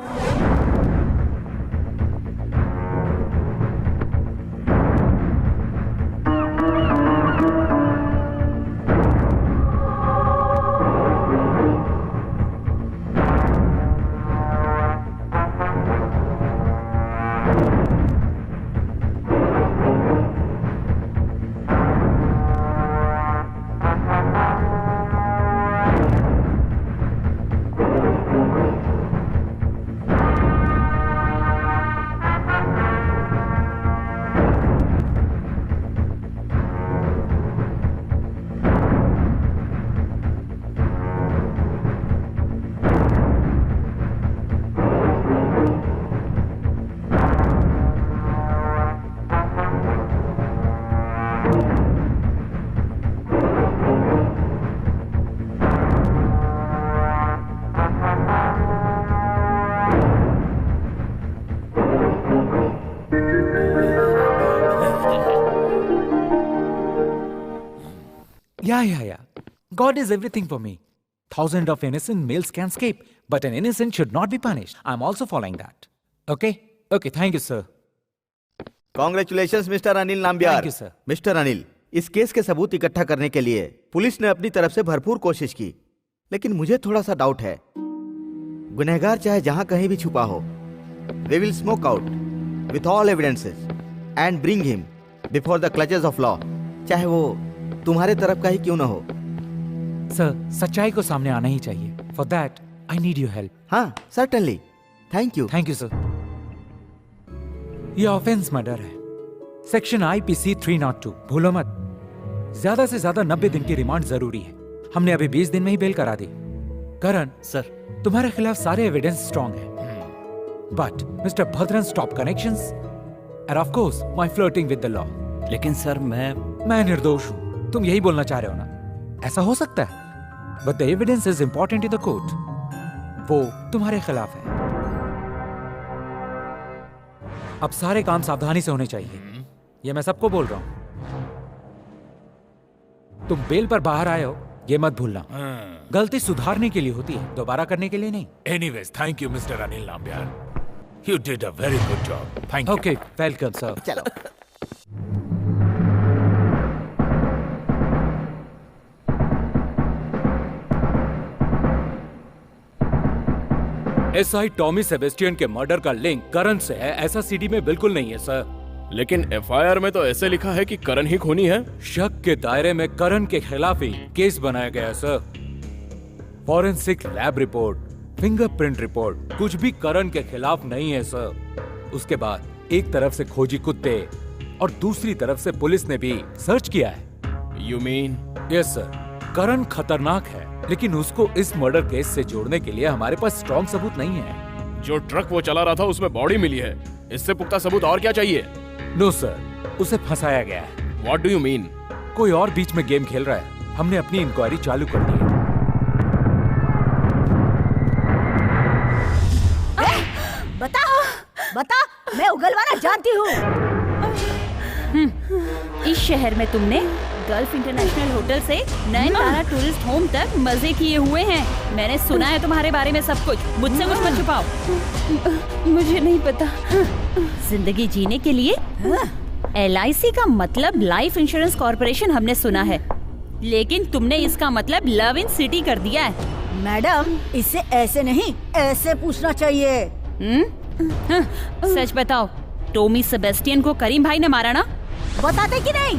Yeah. God is everything for me. Thousands of innocent males can escape, but an innocent should not be punished. I'm also following that. Okay, thank you, sir. Congratulations, Mr. Anil Nambiar. Thank you, sir. Mr. Anil, इस case के सबूत इकट्ठा करने के लिए police ने अपनी तरफ से भरपूर कोशिश की, लेकिन मुझे थोड़ा सा डाउट है। गुनहगार चाहे जहां कहीं भी छुपा हो, we will smoke out with all evidences and bring him before the clutches of law. चाहे वो तुम्हारे तरफ का ही क्यों ना हो। सर, सच्चाई को सामने आना ही चाहिए। For that, I need your help. हाँ, certainly. Thank you. Thank you, sir. ये ऑफेंस मर्डर है, सेक्शन IPC 302, भूलो मत। ज्यादा से ज्यादा 90 दिन की रिमांड जरूरी है। हमने अभी 20 दिन में ही बेल करा दी। करण सर, तुम्हारे खिलाफ सारे एविडेंस स्ट्रॉन्ग है, but mister Bhadran stop connections end of course my flirting with the law. लेकिन सर मैं निर्दोष हूं, तुम यही बोलना चाह रहे हो ना? ऐसा हो सकता है, but the evidence is important in the court. वो तुम्हारे खिलाफ है। अब सारे काम सावधानी से होने चाहिए। ये मैं सबको बोल रहा हूँ। तुम बेल पर बाहर आए हो, ये मत भूलना। गलती सुधारने के लिए होती है, दोबारा करने के लिए नहीं। Anyways, thank you, Mr. Anil Nambiar. You did a very good job. Thank you. Okay, welcome, sir. चलो। एसआई टॉमी सेबेस्टियन के मर्डर का लिंक करण से है, ऐसा सीडी में बिल्कुल नहीं है सर। लेकिन एफआईआर में तो ऐसे लिखा है कि करण ही खूनी है। शक के दायरे में करण के खिलाफ ही केस बनाया गया है sir. Forensic lab report, fingerprint report, कुछ भी करण के खिलाफ नहीं है सर। उसके बाद एक तरफ से खोजी कुत्ते और दूसरी तरफ से पुलिस ने भी सर्च किया है। You mean? Yes sir. Karan खतरनाक है, लेकिन उसको इस मर्डर केस से जोड़ने के लिए हमारे पास स्ट्रॉन्ग सबूत नहीं है। जो ट्रक वो चला रहा था उसमें बॉडी मिली है, इससे पुख्ता सबूत और क्या चाहिए? नो सर, उसे फंसाया गया है। What do you mean? कोई और बीच में गेम खेल रहा है। हमने अपनी इंक्वायरी चालू कर दी है। बता, मैं उगलवाना जानती हूँ। इस शहर में तुमने गल्फ इंटरनेशनल होटल से नयनतारा टूरिस्ट होम तक मजे किए हुए हैं। मैंने सुना है तुम्हारे बारे में सब कुछ। मुझसे कुछ मत छुपाओ। मुझे नहीं पता। जिंदगी जीने के लिए LIC का मतलब लाइफ इंश्योरेंस कॉर्पोरेशन हमने सुना है, लेकिन तुमने इसका मतलब लव इन सिटी कर दिया है। मैडम, इसे ऐसे नहीं, ऐसे पूछना चाहिए। सच बताओ, टॉमी सेबेस्टियन को करीम भाई ने मारा ना? बताते कि नहीं?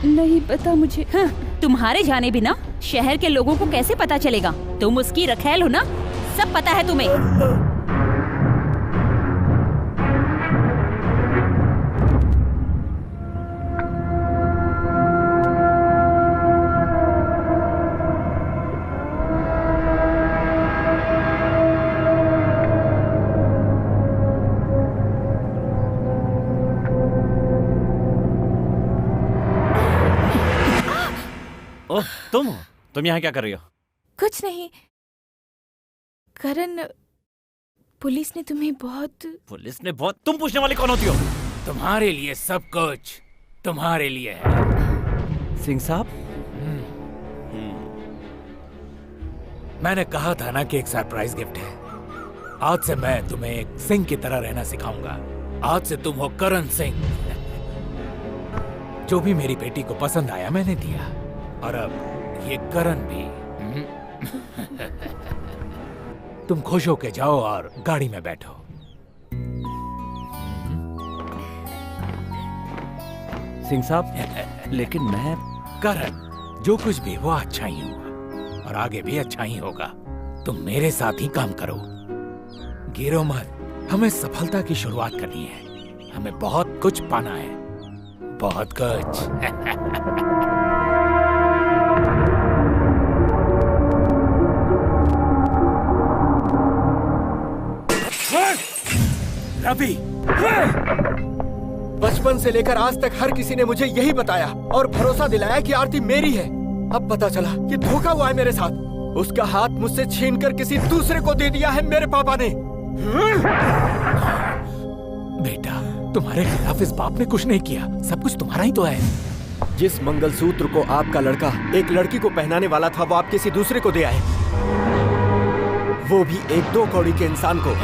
नहीं पता मुझे। तुम्हारे जाने बिना शहर के लोगों को कैसे पता चलेगा? तुम उसकी रखैल हो ना, सब पता है तुम्हें। ओह, तुम यहाँ क्या कर रही हो? कुछ नहीं। करण, पुलिस ने तुम्हें बहुत। तुम पूछने वाली कौन होती हो? तुम्हारे लिए सब कुछ तुम्हारे लिए है। सिंह साहब, मैंने कहा था ना कि एक सरप्राइज गिफ्ट है। आज से मैं तुम्हें एक सिंह की तरह रहना सिखाऊंगा। आज से तुम हो करण सिंह। जो भी मेरी बेटी को पसंद आया मैंने दिया, और अब ये करण भी। तुम खुश होके जाओ और गाड़ी में बैठो। सिंह साहब, लेकिन मैं करण, जो कुछ भी वो अच्छा ही हुआ और आगे भी अच्छा ही होगा। तुम मेरे साथ ही काम करो, गिरो मत। हमें सफलता की शुरुआत करनी है। हमें बहुत कुछ पाना है, बहुत कुछ। रवि, बचपन से लेकर आज तक हर किसी ने मुझे यही बताया और भरोसा दिलाया कि आरती मेरी है। अब पता चला कि धोखा हुआ है मेरे साथ। उसका हाथ मुझसे छीनकर किसी दूसरे को दे दिया है मेरे पापा ने। बेटा, तुम्हारे खिलाफ इस बाप ने कुछ नहीं किया। सब कुछ तुम्हारा ही तो है। जिस मंगलसूत्र को आपका लड़का एक लड़की को पहनाने वाला था, वो आप किसी दूसरे को दे आए, वो भी एक 2 कौड़ी के इंसान को।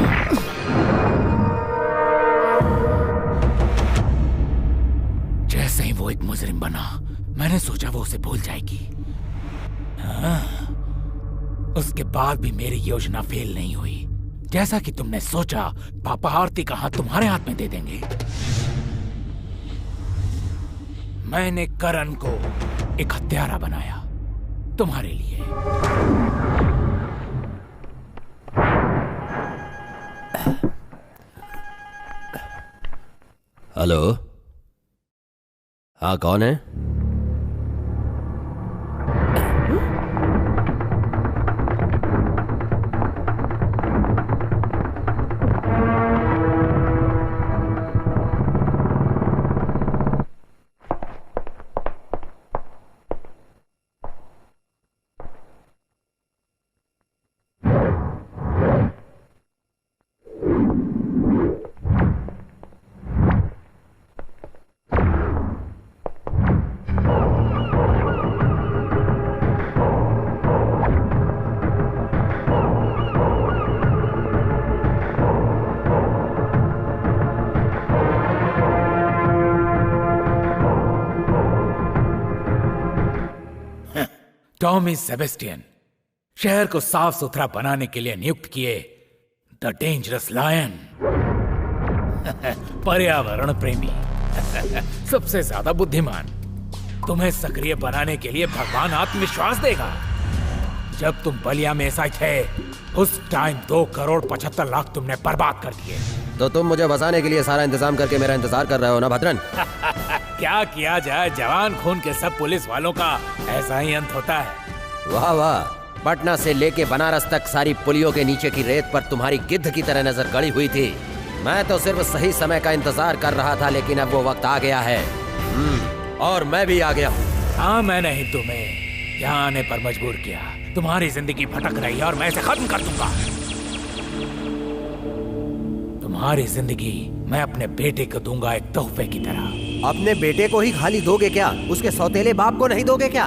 जैसे ही वो एक मुजरिम बना, मैंने सोचा वो उसे भूल जाएगी। हाँ, उसके बाद भी मेरी योजना फेल नहीं हुई। जैसा कि तुमने सोचा, पापा आरती का हाथ तुम्हारे हाथ में दे देंगे। मैंने करण को एक हत्यारा बनाया तुम्हारे लिए। हेलो, हाँ कौन है? टॉमी सेबेस्टियन शहर को साफ सुथरा बनाने के लिए नियुक्त किए द डेंजरस लायन, पर्यावरण प्रेमी, सबसे ज्यादा बुद्धिमान। तुम्हें सक्रिय बनाने के लिए भगवान आत्मविश्वास देगा। जब तुम बलिया में एसआई थे उस टाइम 2,75,00,000 तुमने बर्बाद कर दिए। तो तुम मुझे बसाने के लिए सारा इंतजाम करके मेरा इंतजार कर रहे हो ना भद्रन? क्या किया जाए, जवान खून के सब पुलिस वालों का ऐसा ही अंत होता है। वाह वाह, पटना से लेके बनारस तक सारी पुलियों के नीचे की रेत पर तुम्हारी गिद्ध की तरह नजर गड़ी हुई थी। मैं तो सिर्फ सही समय का इंतजार कर रहा था, लेकिन अब वो वक्त आ गया है और मैं भी आ गया। हाँ, मैंने ही तुम्हें यहाँ आने पर मजबूर किया। तुम्हारी जिंदगी भटक रही है और मैं इसे खत्म कर दूंगा। तुम्हारी जिंदगी मैं अपने बेटे को दूंगा एक तोहफे की तरह। अपने बेटे को ही खाली दोगे क्या? उसके सौतेले बाप को नहीं दोगे क्या?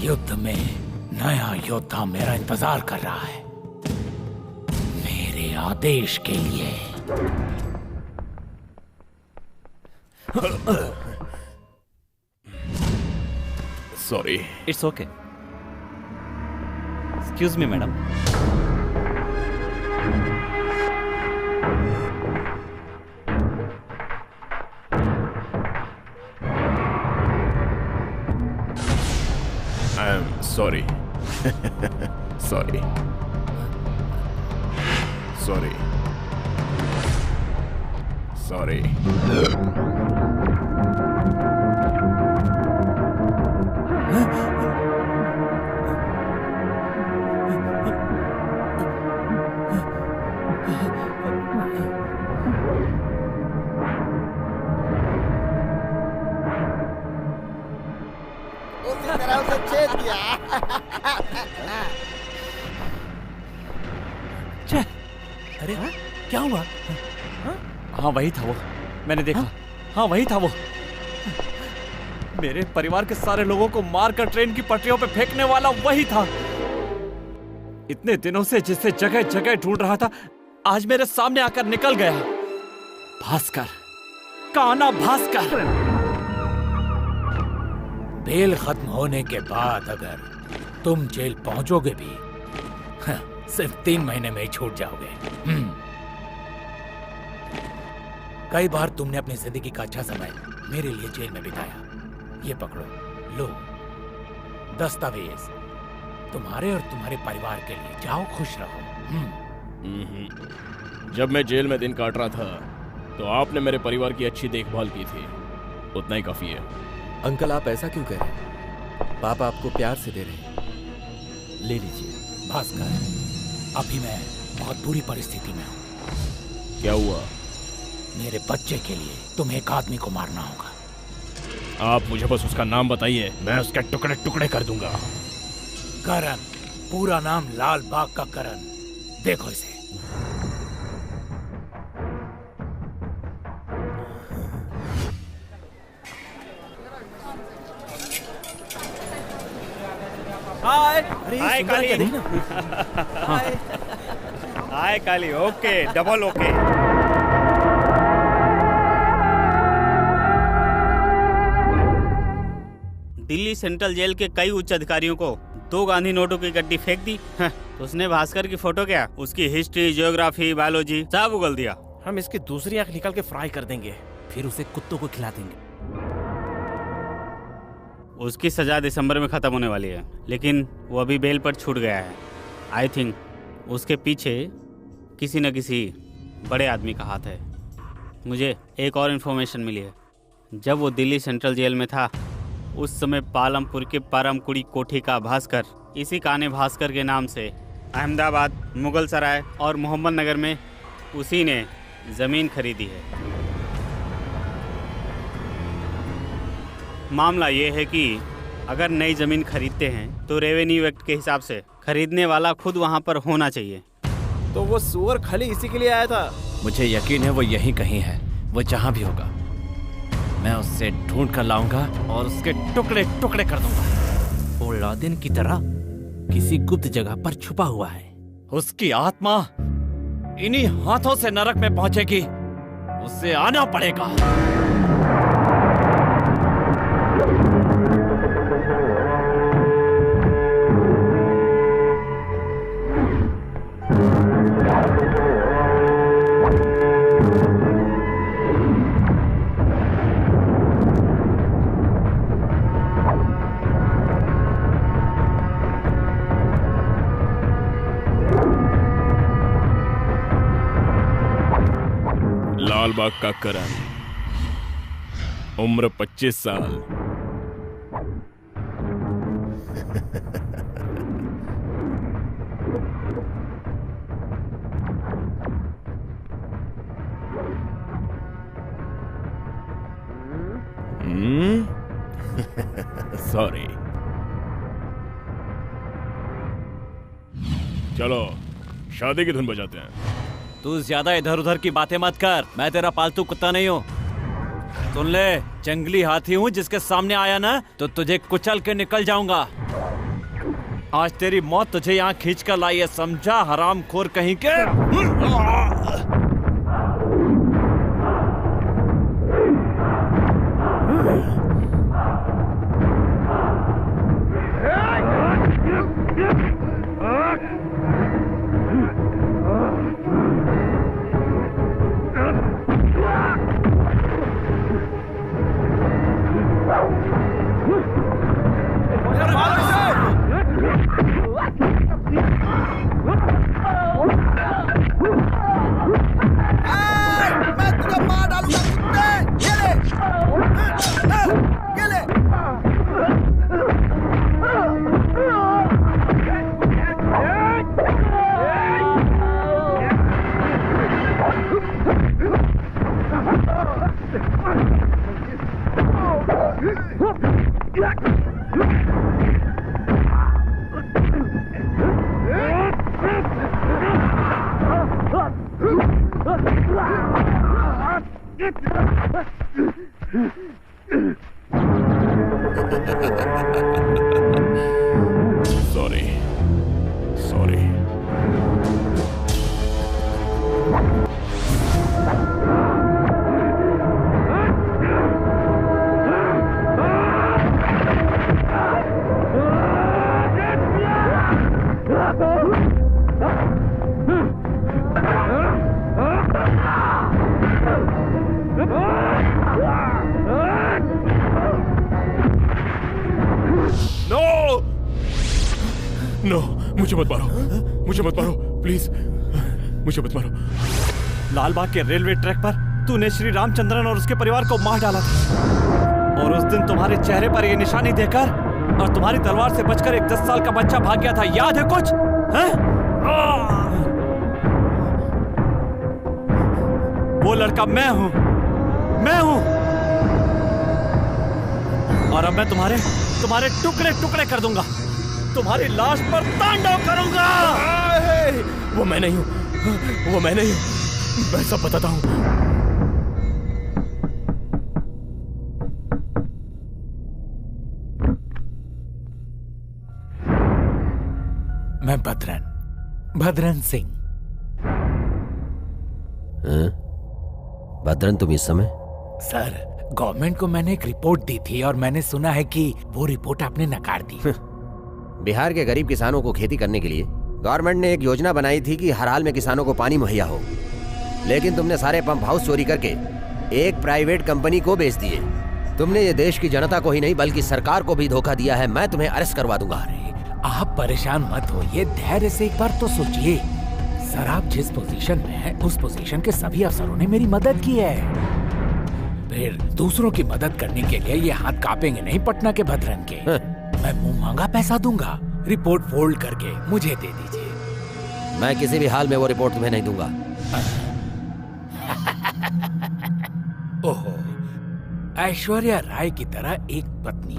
युद्ध में नया योद्धा मेरा इंतजार कर रहा है, मेरे आदेश के लिए। Sorry. It's okay. Excuse me madam. Sorry. Sorry. Sorry. Sorry. अरे क्या हुआ? हाँ वही था वो, मैंने देखा। हाँ वही था वो, मेरे परिवार के सारे लोगों को मारकर ट्रेन की पटरियों पे फेंकने वाला वही था। इतने दिनों से जिसे जगह जगह ढूंढ रहा था, आज मेरे सामने आकर निकल गया। भास्कर, काना भास्कर। बेल खत्म होने के बाद अगर तुम जेल पहुंचोगे भी, सिर्फ 3 महीने में ही छूट जाओगे। कई बार तुमने अपनी जिंदगी का अच्छा समय मेरे लिए जेल में बिताया। ये पकड़ो, लो दस्तावेज, तुम्हारे और तुम्हारे परिवार के लिए। जाओ, खुश रहो। जब मैं जेल में दिन काट रहा था तो आपने मेरे परिवार की अच्छी देखभाल की थी, उतना ही काफी है। अंकल आप ऐसा क्यों कह रहे हैं? पापा आपको प्यार से दे रहे हैं, ले लीजिए। भास्कर, अभी मैं बहुत बुरी परिस्थिति में हूँ। क्या हुआ? मेरे बच्चे के लिए तुम्हें एक आदमी को मारना होगा। आप मुझे बस उसका नाम बताइए, मैं उसके टुकड़े टुकड़े कर दूंगा। करण, पूरा नाम लाल बाग का करण। देखो इसे। हाय हाय काली। हाय Kali. Okay, double okay. Delhi central jail के कई उच्च अधिकारियों को 2 गांधी नोटों की गड्डी फेंक दी। तो उसने भास्कर की फोटो क्या, उसकी हिस्ट्री, जियोग्राफी, बायोलॉजी सब उगल दिया। हम इसकी दूसरी आंख निकाल के फ्राई कर देंगे, फिर उसे कुत्तों को खिला देंगे। उसकी सजा दिसंबर में खत्म होने वाली है, लेकिन वो अभी बेल पर छूट गया है। आई थिंक उसके पीछे किसी न किसी बड़े आदमी का हाथ है। मुझे एक और इन्फॉर्मेशन मिली है। जब वो दिल्ली सेंट्रल जेल में था, उस समय पालमपुर के परमकुड़ी कोठी का भास्कर, इसी काने भास्कर के नाम से अहमदाबाद, मुगल सराय और मोहम्मद नगर में उसी ने ज़मीन खरीदी है। मामला ये है कि अगर नई ज़मीन खरीदते हैं तो रेवेन्यू एक्ट के हिसाब से खरीदने वाला खुद वहाँ पर होना चाहिए। तो वो सुअर खाली इसी के लिए आया था? मुझे यकीन है वो यहीं कहीं है। वो जहाँ भी होगा मैं उससे ढूंढ कर लाऊंगा और उसके टुकड़े टुकड़े कर दूंगा। वो लादेन की तरह किसी गुप्त जगह पर छुपा हुआ है। उसकी आत्मा इन्हीं हाथों से नरक में पहुंचेगी। उससे आना पड़ेगा। लालबाग का करण, उम्र 25 साल। सॉरी। चलो शादी की धुन बजाते हैं। तू ज्यादा इधर उधर की बातें मत कर। मैं तेरा पालतू कुत्ता नहीं हूँ। सुन ले, जंगली हाथी हूँ। जिसके सामने आया ना तो तुझे कुचल के निकल जाऊंगा। आज तेरी मौत तुझे यहाँ खींच कर लाई है, समझा हरामखोर कहीं के। Sorry sorry. नो, मुझे मत मारो, मुझे मत मारो, प्लीज मुझे मत मारो। लालबाग के रेलवे ट्रैक पर तूने श्री रामचंद्रन और उसके परिवार को मार डाला था, और उस दिन तुम्हारे चेहरे पर यह निशानी देकर और तुम्हारी तलवार से बचकर एक 10 साल का बच्चा भाग गया था। याद है कुछ? हैं? वो लड़का मैं हूं, मैं हूं। अब मैं तुम्हारे टुकड़े टुकड़े कर दूंगा, तुम्हारी लाश पर तांडव करूंगा। वो मैं नहीं हूं, वो मैं नहीं हूं, मैं सब बताता हूं। मैं भद्रन सिंह। भद्रन, तुम इस समय? सर, गवर्नमेंट को मैंने एक रिपोर्ट दी थी और मैंने सुना है कि वो रिपोर्ट आपने नकार दी। बिहार के गरीब किसानों को खेती करने के लिए गवर्नमेंट ने एक योजना बनाई थी कि हर हाल में किसानों को पानी मुहैया हो, लेकिन तुमने सारे पंप हाउस चोरी करके एक प्राइवेट कंपनी को बेच दिए। तुमने ये देश की जनता को ही नहीं बल्कि सरकार को भी धोखा दिया है। मैं तुम्हें अरेस्ट करवा दूंगा। आप परेशान मत होइए, धैर्य से एक बार तो सोचिए। सर, आप जिस पोजीशन में हैं, उस पोजीशन के सभी अफसरों ने मेरी मदद की है। फिर दूसरों की मदद करने के लिए ये हाथ कांपेंगे नहीं पटना के भद्रन के। मैं मुंह मांगा पैसा दूंगा, रिपोर्ट फोल्ड करके मुझे दे दीजिए। मैं किसी भी हाल में वो रिपोर्ट तुम्हें नहीं दूंगा। ओहो, ऐश्वर्या राय की तरह एक पत्नी,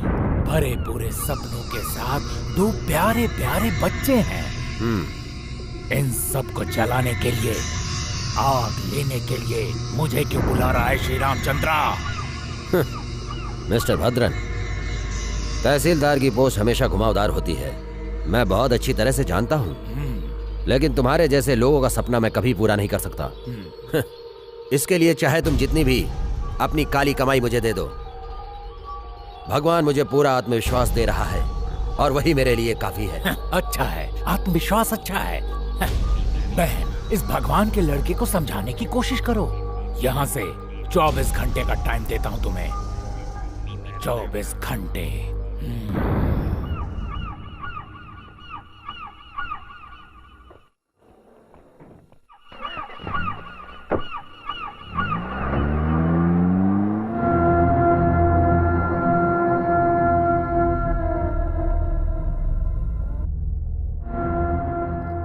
भरे पूरे सपनों के साथ 2 प्यारे प्यारे बच्चे हैं। इन सब को जलाने के लिए, आग लेने के लिए मुझे क्यों बुला रहा है श्री रामचंद्रा? मिस्टर भद्रन, तहसीलदार की पोस्ट हमेशा घुमावदार होती है, मैं बहुत अच्छी तरह से जानता हूँ। लेकिन तुम्हारे जैसे लोगों का सपना मैं कभी पूरा नहीं कर सकता। इसके लिए चाहे तुम जितनी भी अपनी काली कमाई मुझे दे दो, भगवान मुझे पूरा आत्मविश्वास दे रहा है और वही मेरे लिए काफी है। अच्छा है, आत्मविश्वास अच्छा है। बहन, इस भगवान के लड़के को समझाने की कोशिश करो। यहाँ से 24 घंटे का टाइम देता हूँ तुम्हें। 24 घंटे।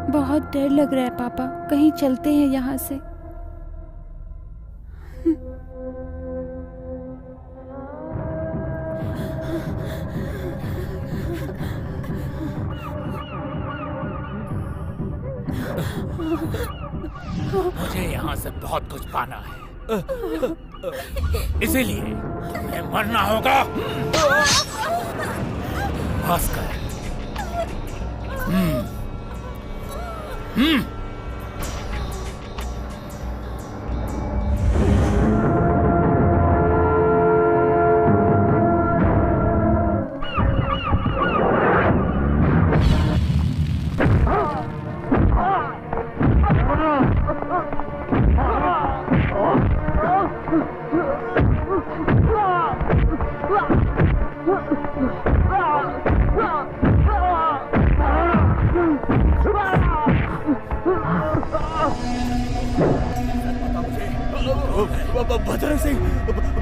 बहुत डर लग रहा है पापा, कहीं चलते हैं यहाँ से। मुझे यहाँ से बहुत कुछ पाना है, इसीलिए तुम्हें मरना होगा। भास्कर,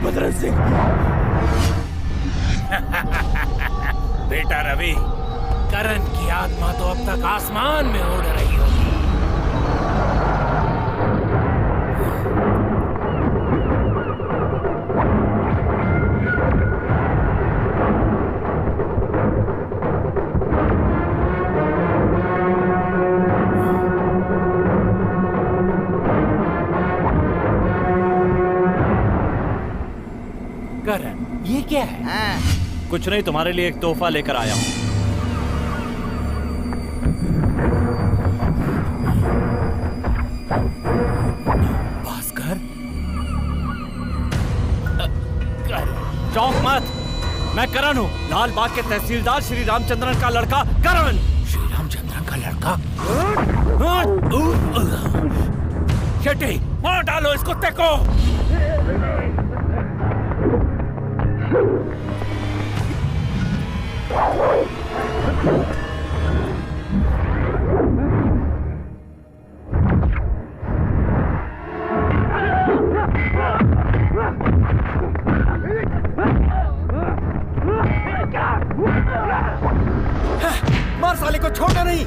भद्रन सिंह। बेटा रवि, करण की आत्मा तो अब तक आसमान में उड़ रही होगी। करण, ये क्या है? कुछ नहीं, तुम्हारे लिए एक तोहफा लेकर आया हूँ। भास्कर, चौंक मत, मैं करण हूँ, लाल बाग के तहसीलदार श्री रामचंद्रन का लड़का करण। श्री रामचंद्रन का लड़का? शेट्टी, मार डालो इस कुत्ते को। मार साले को, छोड़ना नहीं।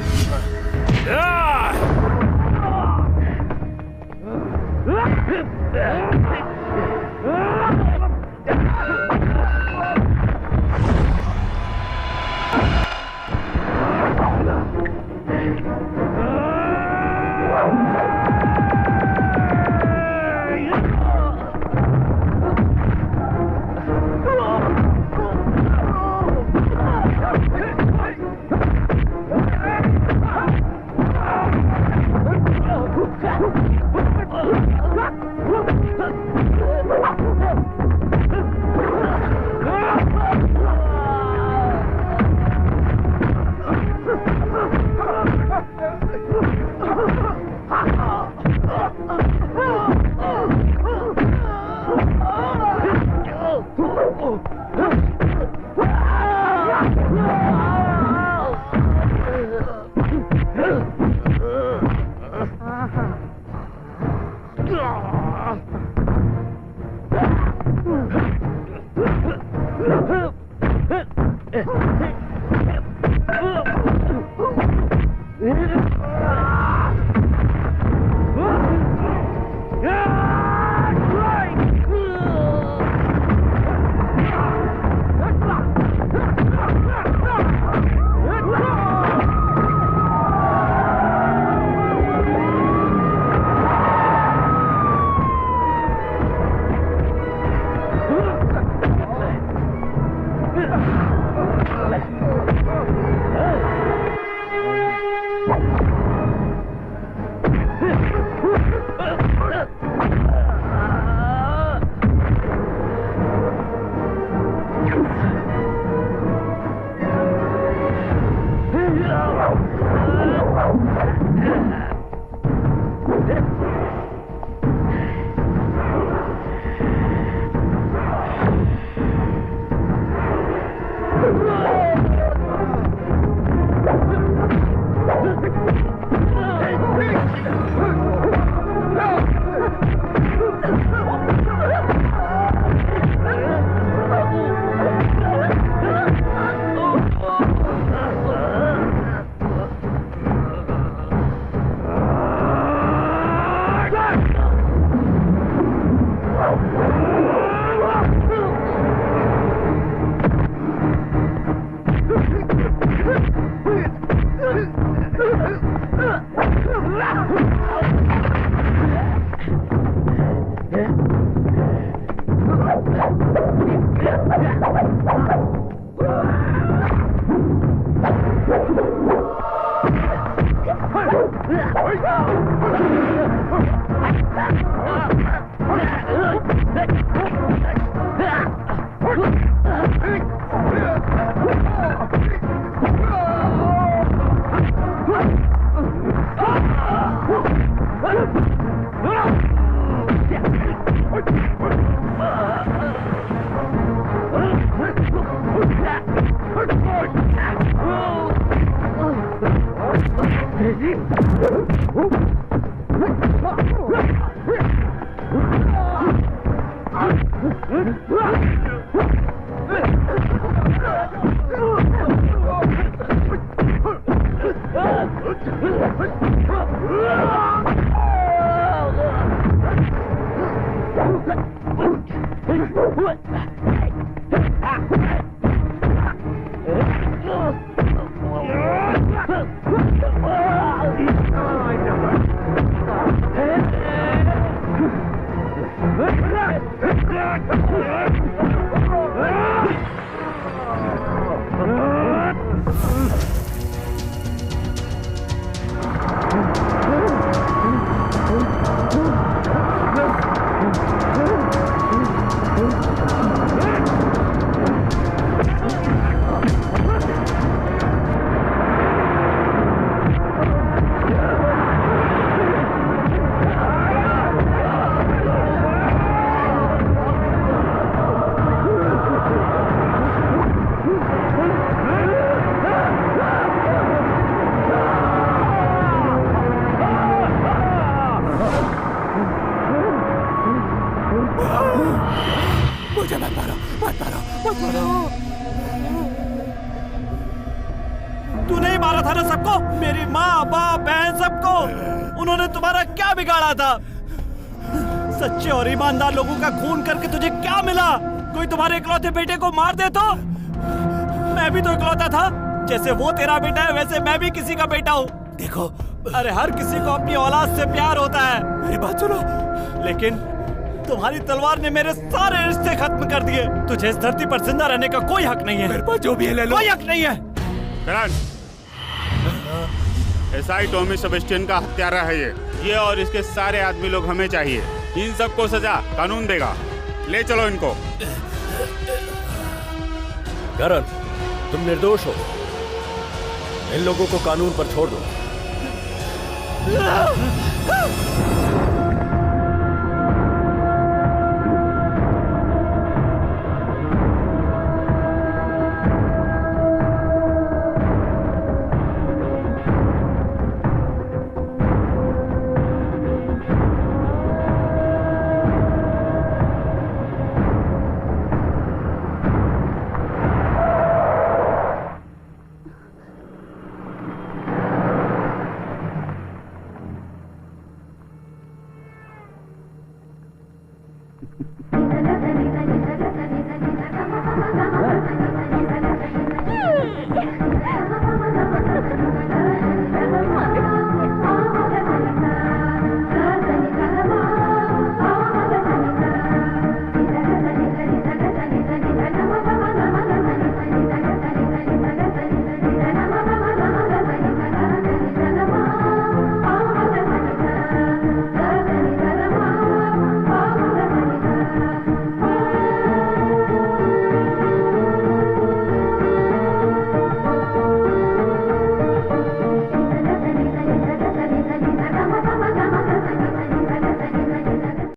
तूने ही मारा था ना सबको, मेरी माँ बाप बहन सबको। उन्होंने तुम्हारा क्या बिगाड़ा था? सच्चे और ईमानदार लोगों का खून करके तुझे क्या मिला? कोई तुम्हारे इकलौते बेटे को मार दे तो? मैं भी तो इकलौता था। जैसे वो तेरा बेटा है वैसे मैं भी किसी का बेटा हूँ। देखो, अरे हर किसी को अपनी औलाद से प्यार होता है। मेरी बात सुनो। लेकिन तुम्हारी तलवार ने मेरे सारे रिश्ते खत्म कर दिए। तुझे इस धरती पर जिंदा रहने का कोई हक नहीं है। मेरे पास जो भी है ले लो। कोई हक नहीं है। करण, एसआई टॉमी सेबेस्टियन का हत्यारा है ये और इसके सारे आदमी लोग हमें चाहिए। इन सबको सजा कानून देगा। ले चलो इनको। करण, तुम निर्दोष हो। इन लोगों को कानून पर छोड़ दो।